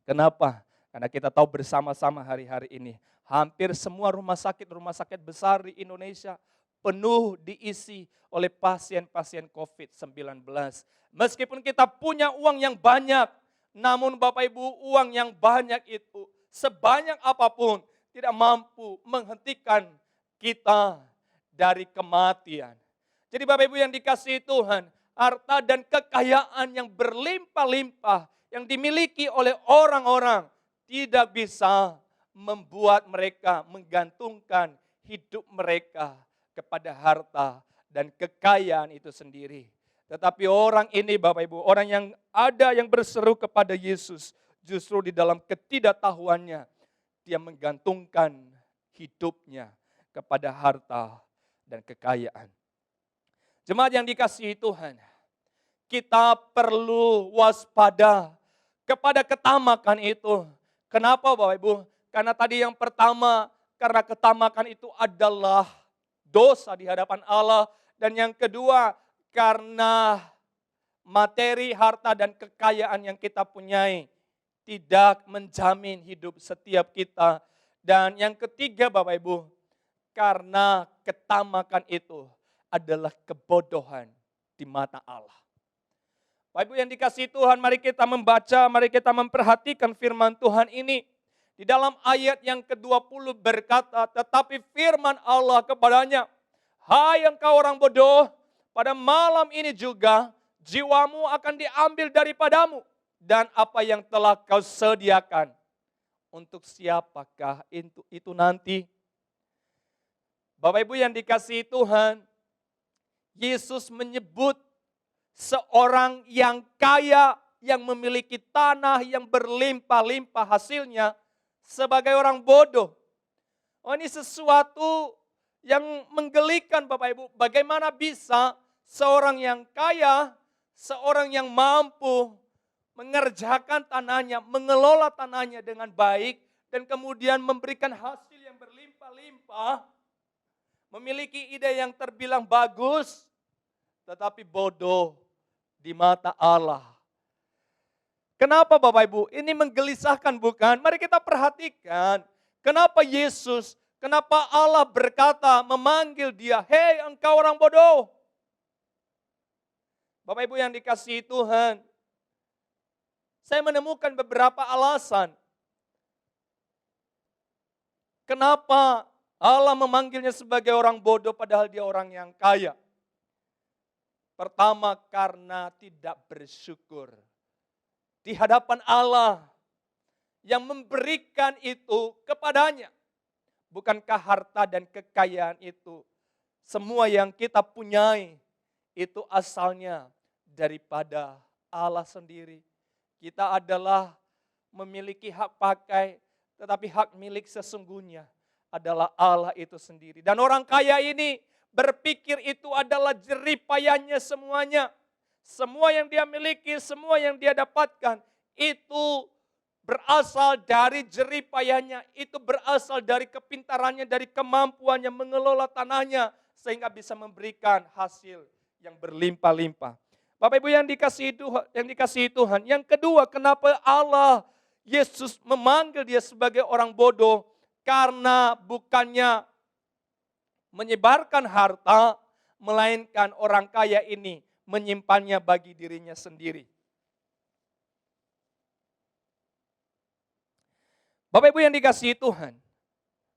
Kenapa? Karena kita tahu bersama-sama hari-hari ini, hampir semua rumah sakit besar di Indonesia penuh diisi oleh pasien-pasien COVID-19. Meskipun kita punya uang yang banyak, namun Bapak Ibu, uang yang banyak itu sebanyak apapun tidak mampu menghentikan kita dari kematian. Jadi Bapak Ibu yang dikasihi Tuhan, harta dan kekayaan yang berlimpah-limpah yang dimiliki oleh orang-orang tidak bisa membuat mereka menggantungkan hidup mereka kepada harta dan kekayaan itu sendiri. Tetapi orang ini Bapak Ibu, orang yang ada yang berseru kepada Yesus, justru di dalam ketidaktahuannya, dia menggantungkan hidupnya kepada harta dan kekayaan. Jemaat yang dikasihi Tuhan, kita perlu waspada kepada ketamakan itu. Kenapa Bapak Ibu? Karena tadi yang pertama, karena ketamakan itu adalah dosa di hadapan Allah. Dan yang kedua, karena materi, harta, dan kekayaan yang kita punyai tidak menjamin hidup setiap kita. Dan yang ketiga Bapak Ibu, karena ketamakan itu adalah kebodohan di mata Allah. Bapak Ibu yang dikasihi Tuhan, mari kita membaca, mari kita memperhatikan firman Tuhan ini. Di dalam ayat yang ke-20 berkata, tetapi firman Allah kepadanya, hai engkau orang bodoh, pada malam ini juga jiwamu akan diambil daripadamu. Dan apa yang telah kau sediakan, untuk siapakah itu nanti? Bapak Ibu yang dikasihi Tuhan, Yesus menyebut seorang yang kaya, yang memiliki tanah yang berlimpah-limpah hasilnya sebagai orang bodoh. Oh, ini sesuatu yang menggelikan Bapak Ibu. Bagaimana bisa seorang yang kaya, seorang yang mampu mengerjakan tanahnya, mengelola tanahnya dengan baik, dan kemudian memberikan hasil yang berlimpah-limpah, memiliki ide yang terbilang bagus, tetapi bodoh di mata Allah. Kenapa Bapak Ibu? Ini menggelisahkan bukan? Mari kita perhatikan. Kenapa Yesus, kenapa Allah berkata, memanggil dia, hei engkau orang bodoh. Bapak Ibu yang dikasihi Tuhan, saya menemukan beberapa alasan. Kenapa Allah memanggilnya sebagai orang bodoh padahal dia orang yang kaya. Pertama, karena tidak bersyukur di hadapan Allah yang memberikan itu kepadanya. Bukankah harta dan kekayaan itu, semua yang kita punyai, itu asalnya daripada Allah sendiri. Kita adalah memiliki hak pakai, tetapi hak milik sesungguhnya adalah Allah itu sendiri. Dan orang kaya ini berpikir itu adalah jeripayahnya semuanya. Semua yang dia miliki, semua yang dia dapatkan, itu berasal dari jeripayahnya. Itu berasal dari kepintarannya, dari kemampuannya mengelola tanahnya. Sehingga bisa memberikan hasil yang berlimpah-limpah. Bapak Ibu yang dikasihi Tuhan. Yang kedua, kenapa Allah, Yesus memanggil dia sebagai orang bodoh? Karena bukannya menyebarkan harta, melainkan orang kaya ini menyimpannya bagi dirinya sendiri. Bapak Ibu yang dikasihi Tuhan,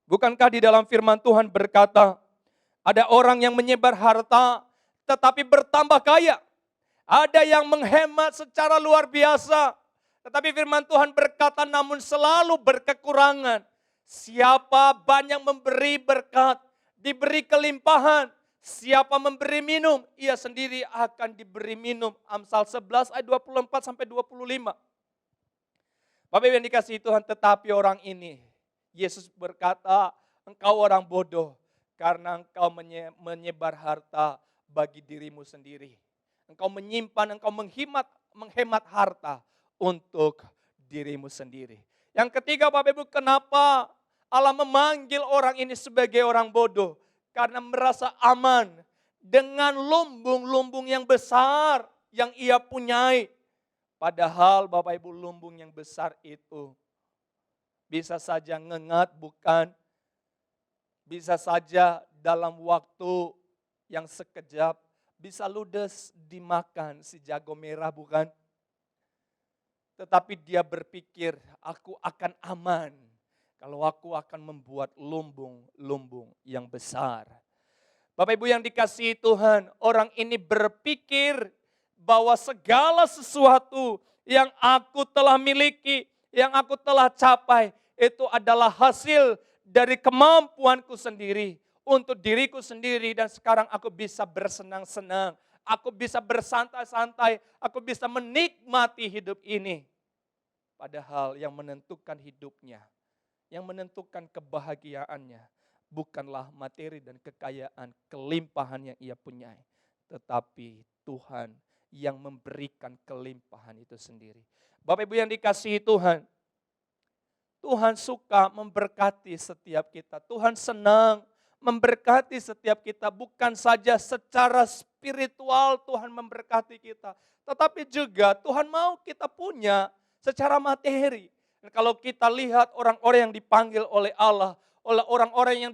bukankah di dalam firman Tuhan berkata, ada orang yang menyebar harta tetapi bertambah kaya. Ada yang menghemat secara luar biasa, tetapi firman Tuhan berkata namun selalu berkekurangan. Siapa banyak memberi berkat, diberi kelimpahan. Siapa memberi minum, ia sendiri akan diberi minum. Amsal 11 ayat 24 sampai 25. Bapak Ibu yang dikasihi Tuhan, tetapi orang ini, Yesus berkata, engkau orang bodoh karena engkau menyebar harta bagi dirimu sendiri. Engkau menyimpan, engkau menghemat harta untuk dirimu sendiri. Yang ketiga Bapak Ibu, kenapa Allah memanggil orang ini sebagai orang bodoh? Karena merasa aman dengan lumbung-lumbung yang besar yang ia punyai. Padahal Bapak Ibu, lumbung yang besar itu bisa saja ngengat, bukan? Bisa saja dalam waktu yang sekejap bisa ludes dimakan si jago merah, bukan? Tetapi dia berpikir, aku akan aman kalau aku akan membuat lumbung-lumbung yang besar. Bapak Ibu yang dikasihi Tuhan, orang ini berpikir bahwa segala sesuatu yang aku telah miliki, yang aku telah capai, itu adalah hasil dari kemampuanku sendiri, untuk diriku sendiri, dan sekarang aku bisa bersenang-senang, aku bisa bersantai-santai, aku bisa menikmati hidup ini. Padahal yang menentukan hidupnya, yang menentukan kebahagiaannya, bukanlah materi dan kekayaan, kelimpahan yang ia punyai, tetapi Tuhan yang memberikan kelimpahan itu sendiri. Bapak Ibu yang dikasihi Tuhan, Tuhan suka memberkati setiap kita. Tuhan senang memberkati setiap kita. Bukan saja secara spiritual Tuhan memberkati kita, tetapi juga Tuhan mau kita punya secara materi. Dan kalau kita lihat orang-orang yang dipanggil oleh Allah, oleh orang-orang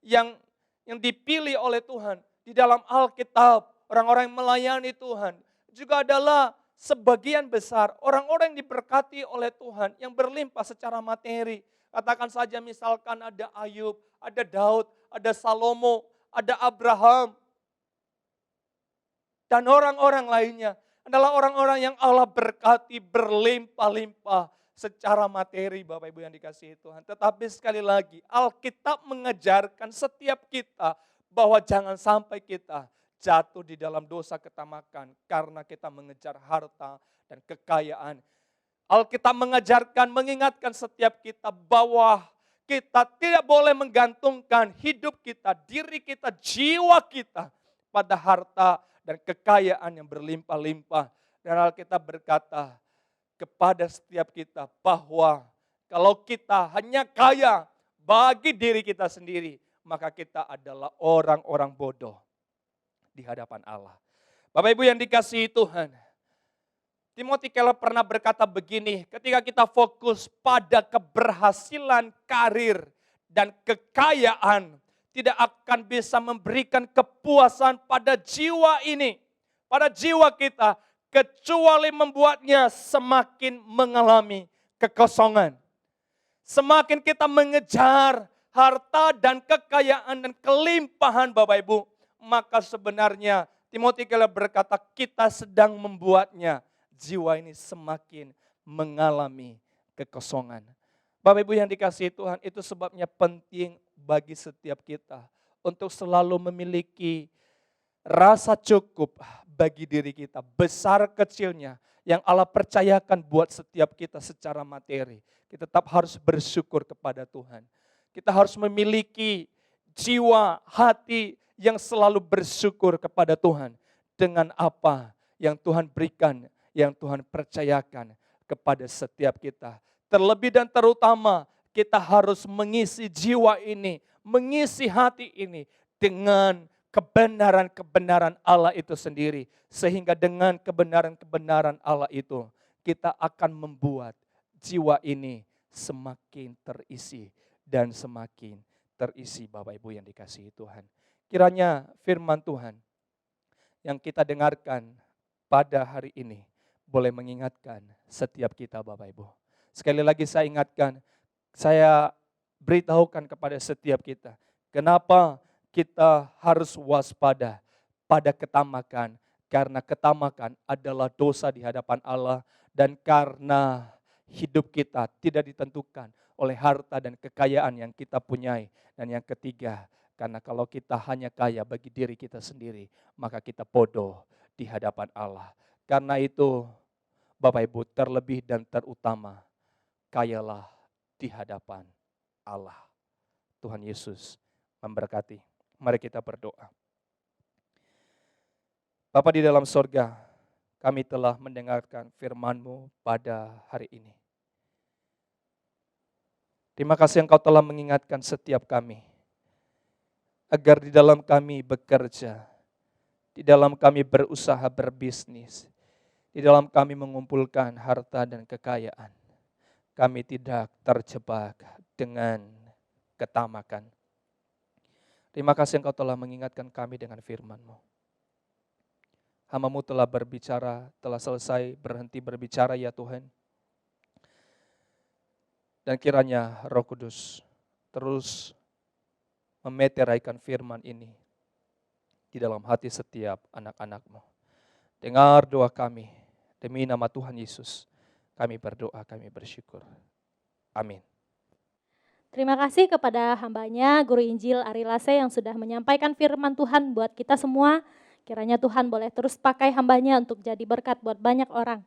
yang dipilih oleh Tuhan di dalam Alkitab, orang-orang yang melayani Tuhan, juga adalah sebagian besar orang-orang yang diberkati oleh Tuhan, yang berlimpah secara materi. Katakan saja misalkan ada Ayub, ada Daud, ada Salomo, ada Abraham, dan orang-orang lainnya adalah orang-orang yang Allah berkati berlimpah-limpah secara materi, Bapak Ibu yang dikasihi Tuhan. Tetapi sekali lagi, Alkitab mengajarkan setiap kita bahwa jangan sampai kita jatuh di dalam dosa ketamakan karena kita mengejar harta dan kekayaan. Alkitab mengajarkan, mengingatkan setiap kita bahwa kita tidak boleh menggantungkan hidup kita, diri kita, jiwa kita pada harta dan kekayaan yang berlimpah-limpah. Dan Alkitab berkata kepada setiap kita bahwa kalau kita hanya kaya bagi diri kita sendiri, maka kita adalah orang-orang bodoh di hadapan Allah. Bapak Ibu yang dikasihi Tuhan, Timothy Keller pernah berkata begini, ketika kita fokus pada keberhasilan karir dan kekayaan, tidak akan bisa memberikan kepuasan pada jiwa ini, pada jiwa kita, kecuali membuatnya semakin mengalami kekosongan. Semakin kita mengejar harta dan kekayaan dan kelimpahan Bapak Ibu, maka sebenarnya Timothy Keller berkata kita sedang membuatnya jiwa ini semakin mengalami kekosongan. Bapak Ibu yang dikasihi Tuhan, itu sebabnya penting bagi setiap kita untuk selalu memiliki rasa cukup bagi diri kita, besar kecilnya yang Allah percayakan buat setiap kita secara materi. Kita tetap harus bersyukur kepada Tuhan. Kita harus memiliki jiwa, hati yang selalu bersyukur kepada Tuhan dengan apa yang Tuhan berikan, yang Tuhan percayakan kepada setiap kita. Terlebih dan terutama kita harus mengisi jiwa ini, mengisi hati ini dengan kebenaran-kebenaran Allah itu sendiri. Sehingga dengan kebenaran-kebenaran Allah itu kita akan membuat jiwa ini semakin terisi dan semakin terisi Bapak Ibu yang dikasihi Tuhan. Kiranya firman Tuhan yang kita dengarkan pada hari ini boleh mengingatkan setiap kita Bapak Ibu. Sekali lagi saya ingatkan, saya beritahukan kepada setiap kita, kenapa kita harus waspada pada ketamakan. Karena ketamakan adalah dosa di hadapan Allah dan karena hidup kita tidak ditentukan oleh harta dan kekayaan yang kita punyai. Dan yang ketiga, karena kalau kita hanya kaya bagi diri kita sendiri, maka kita bodoh di hadapan Allah. Karena itu, Bapak Ibu, terlebih dan terutama, kayalah di hadapan Allah. Tuhan Yesus memberkati. Mari kita berdoa. Bapa di dalam sorga, kami telah mendengarkan firman-Mu pada hari ini. Terima kasih Engkau telah mengingatkan setiap kami, agar di dalam kami bekerja, di dalam kami berusaha berbisnis, di dalam kami mengumpulkan harta dan kekayaan, kami tidak terjebak dengan ketamakan. Terima kasih Engkau telah mengingatkan kami dengan firman-Mu. Hamba-Mu telah berbicara, telah selesai berhenti berbicara ya Tuhan. Dan kiranya Roh Kudus terus memeteraikan firman ini di dalam hati setiap anak-anak-Mu. Dengar doa kami, demi nama Tuhan Yesus, kami berdoa, kami bersyukur. Amin. Terima kasih kepada hambanya, Guru Injil Ari Lase yang sudah menyampaikan firman Tuhan buat kita semua. Kiranya Tuhan boleh terus pakai hambanya untuk jadi berkat buat banyak orang.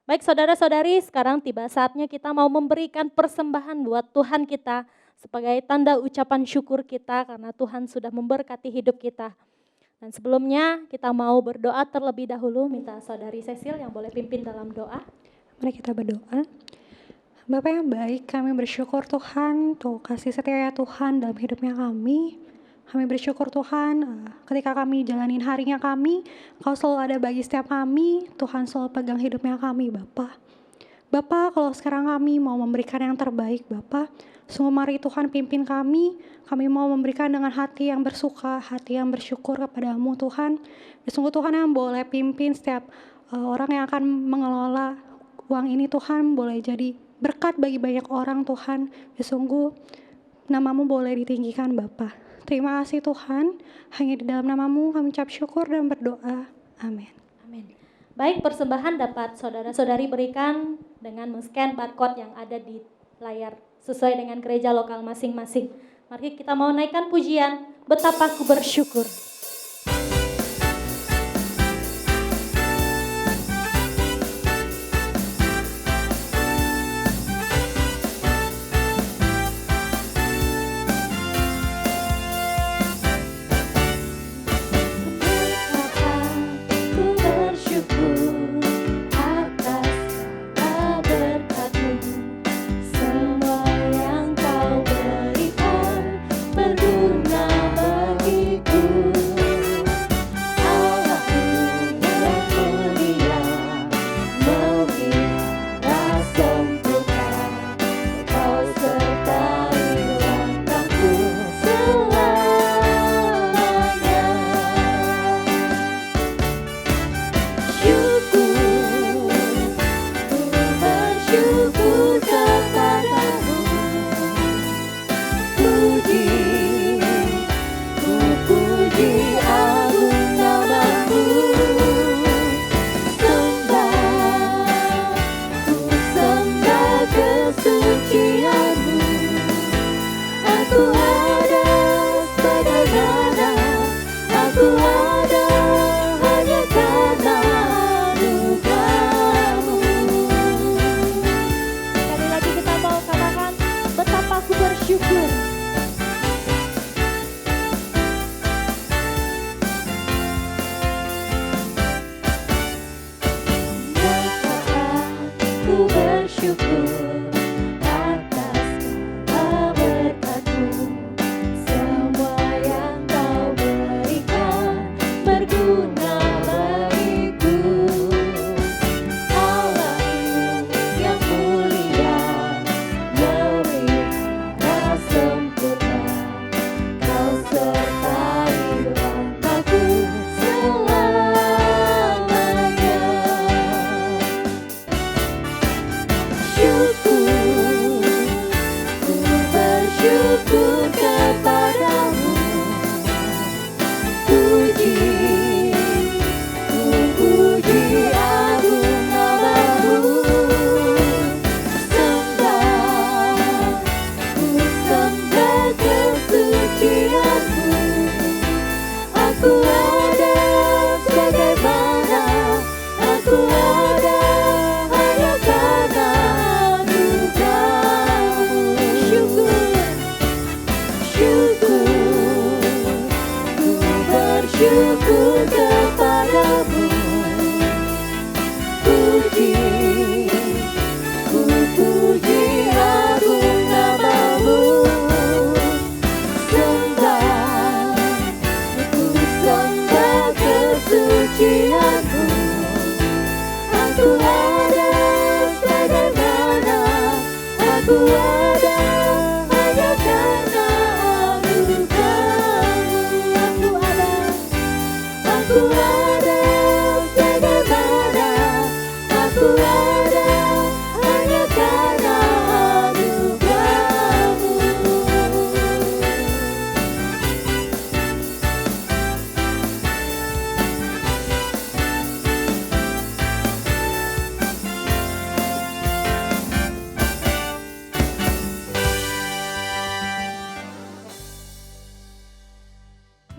Baik saudara-saudari, sekarang tiba saatnya kita mau memberikan persembahan buat Tuhan kita sebagai tanda ucapan syukur kita karena Tuhan sudah memberkati hidup kita. Dan sebelumnya kita mau berdoa terlebih dahulu, minta saudari Cecil yang boleh pimpin dalam doa. Mari kita berdoa. Bapa yang baik, kami bersyukur Tuhan untuk kasih setia Tuhan dalam hidupnya kami. Kami bersyukur Tuhan ketika kami jalanin harinya kami, Kau selalu ada bagi setiap kami, Tuhan selalu pegang hidupnya kami Bapa. Bapa, kalau sekarang kami mau memberikan yang terbaik Bapa, sungguh mari Tuhan pimpin kami mau memberikan dengan hati yang bersuka, hati yang bersyukur kepadamu Tuhan. Dan sungguh Tuhan yang boleh pimpin setiap orang yang akan mengelola uang ini Tuhan, boleh jadi berkat bagi banyak orang Tuhan. Dan sungguh namamu boleh ditinggikan Bapa. Terima kasih Tuhan, hanya di dalam namamu kami ucap syukur dan berdoa. Amin. Amin. Baik, persembahan dapat saudara-saudari berikan dengan men-scan barcode yang ada di layar sesuai dengan gereja lokal masing-masing. Mari kita mau naikkan pujian, betapa ku bersyukur.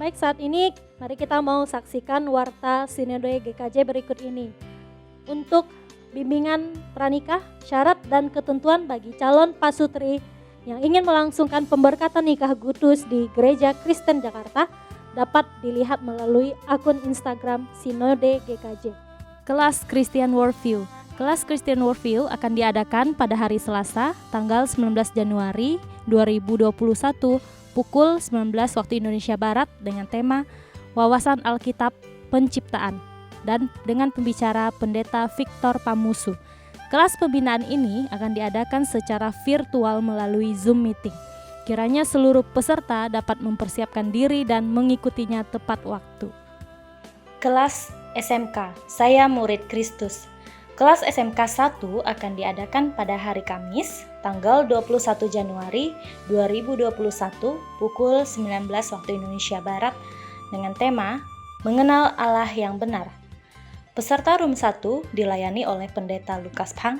Baik, saat ini mari kita mau saksikan warta Sinode GKJ berikut ini. Untuk bimbingan pranikah, syarat dan ketentuan bagi calon pasutri yang ingin melangsungkan pemberkatan nikah kudus di Gereja Kristen Jakarta dapat dilihat melalui akun Instagram Sinode GKJ. Kelas Christian Worldview. Kelas Christian Worldview akan diadakan pada hari Selasa, tanggal 19 Januari 2021 pukul 19 waktu Indonesia Barat dengan tema Wawasan Alkitab Penciptaan dan dengan pembicara Pendeta Victor Pamusu. Kelas pembinaan ini akan diadakan secara virtual melalui Zoom meeting. Kiranya seluruh peserta dapat mempersiapkan diri dan mengikutinya tepat waktu. Kelas SMK, Saya Murid Kristus. Kelas SMK 1 akan diadakan pada hari Kamis, tanggal 21 Januari 2021 pukul 19 waktu Indonesia Barat dengan tema Mengenal Allah yang Benar. Peserta Room 1 dilayani oleh Pendeta Lukas Pang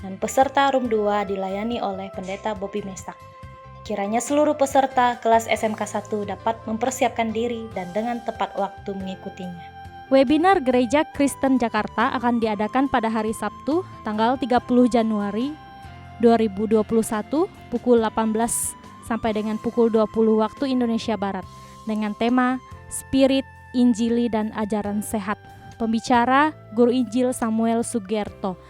dan peserta Room 2 dilayani oleh Pendeta Bobby Mesak. Kiranya seluruh peserta kelas SMK 1 dapat mempersiapkan diri dan dengan tepat waktu mengikutinya. Webinar Gereja Kristen Jakarta akan diadakan pada hari Sabtu, tanggal 30 Januari 2021 pukul 18 sampai dengan pukul 20 waktu Indonesia Barat dengan tema Spirit, Injili dan Ajaran Sehat. Pembicara Guru Injil Samuel Sugerto.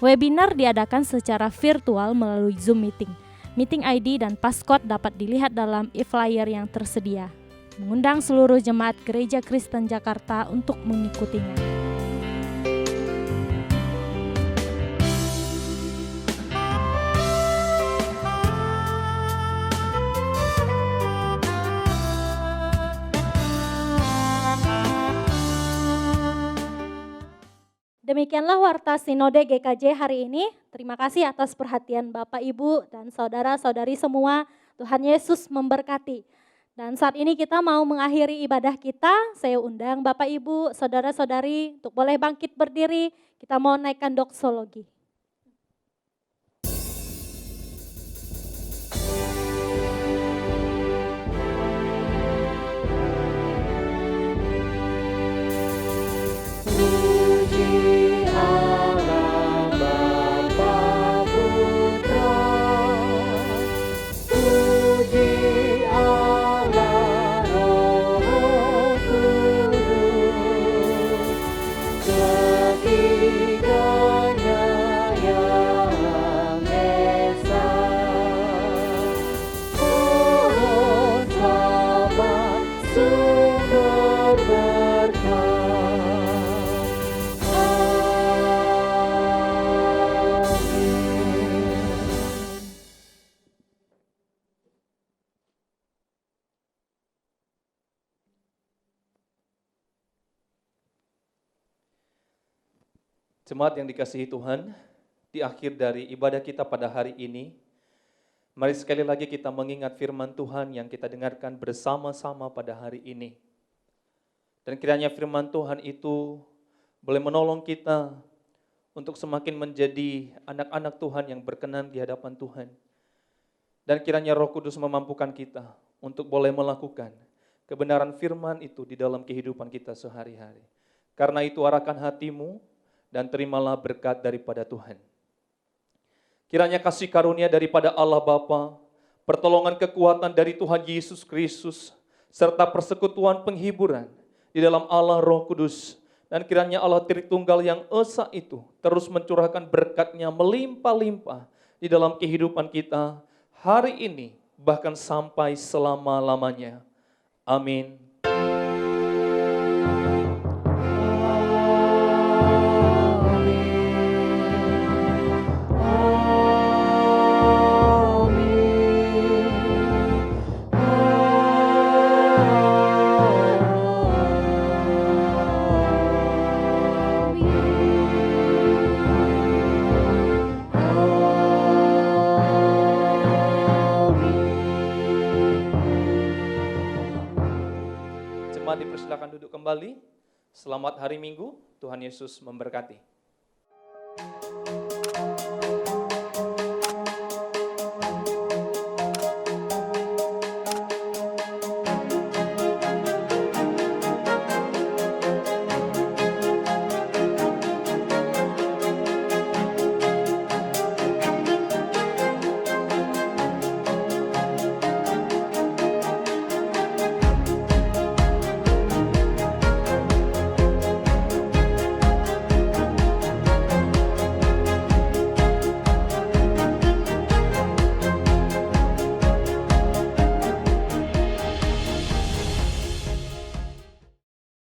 Webinar diadakan secara virtual melalui Zoom meeting. Meeting ID dan passcode dapat dilihat dalam e-flyer yang tersedia. Mengundang seluruh jemaat Gereja Kristen Jakarta untuk mengikutinya. Demikianlah warta Sinode GKJ hari ini. Terima kasih atas perhatian Bapak, Ibu, dan saudara-saudari semua. Tuhan Yesus memberkati. Dan saat ini kita mau mengakhiri ibadah kita. Saya undang Bapak, Ibu, saudara-saudari untuk boleh bangkit berdiri. Kita mau naikkan doksologi. Jemaat yang dikasihi Tuhan, di akhir dari ibadah kita pada hari ini, mari sekali lagi kita mengingat firman Tuhan yang kita dengarkan bersama-sama pada hari ini. Dan kiranya firman Tuhan itu boleh menolong kita untuk semakin menjadi anak-anak Tuhan yang berkenan di hadapan Tuhan. Dan kiranya Roh Kudus memampukan kita untuk boleh melakukan kebenaran firman itu di dalam kehidupan kita sehari-hari. Karena itu arahkan hatimu, dan terimalah berkat daripada Tuhan. Kiranya kasih karunia daripada Allah Bapa, pertolongan kekuatan dari Tuhan Yesus Kristus, serta persekutuan penghiburan di dalam Allah Roh Kudus, dan kiranya Allah Tritunggal yang esa itu terus mencurahkan berkat-Nya melimpah-limpah di dalam kehidupan kita hari ini, bahkan sampai selama-lamanya. Amin. Dipersilakan duduk kembali. Selamat hari Minggu, Tuhan Yesus memberkati.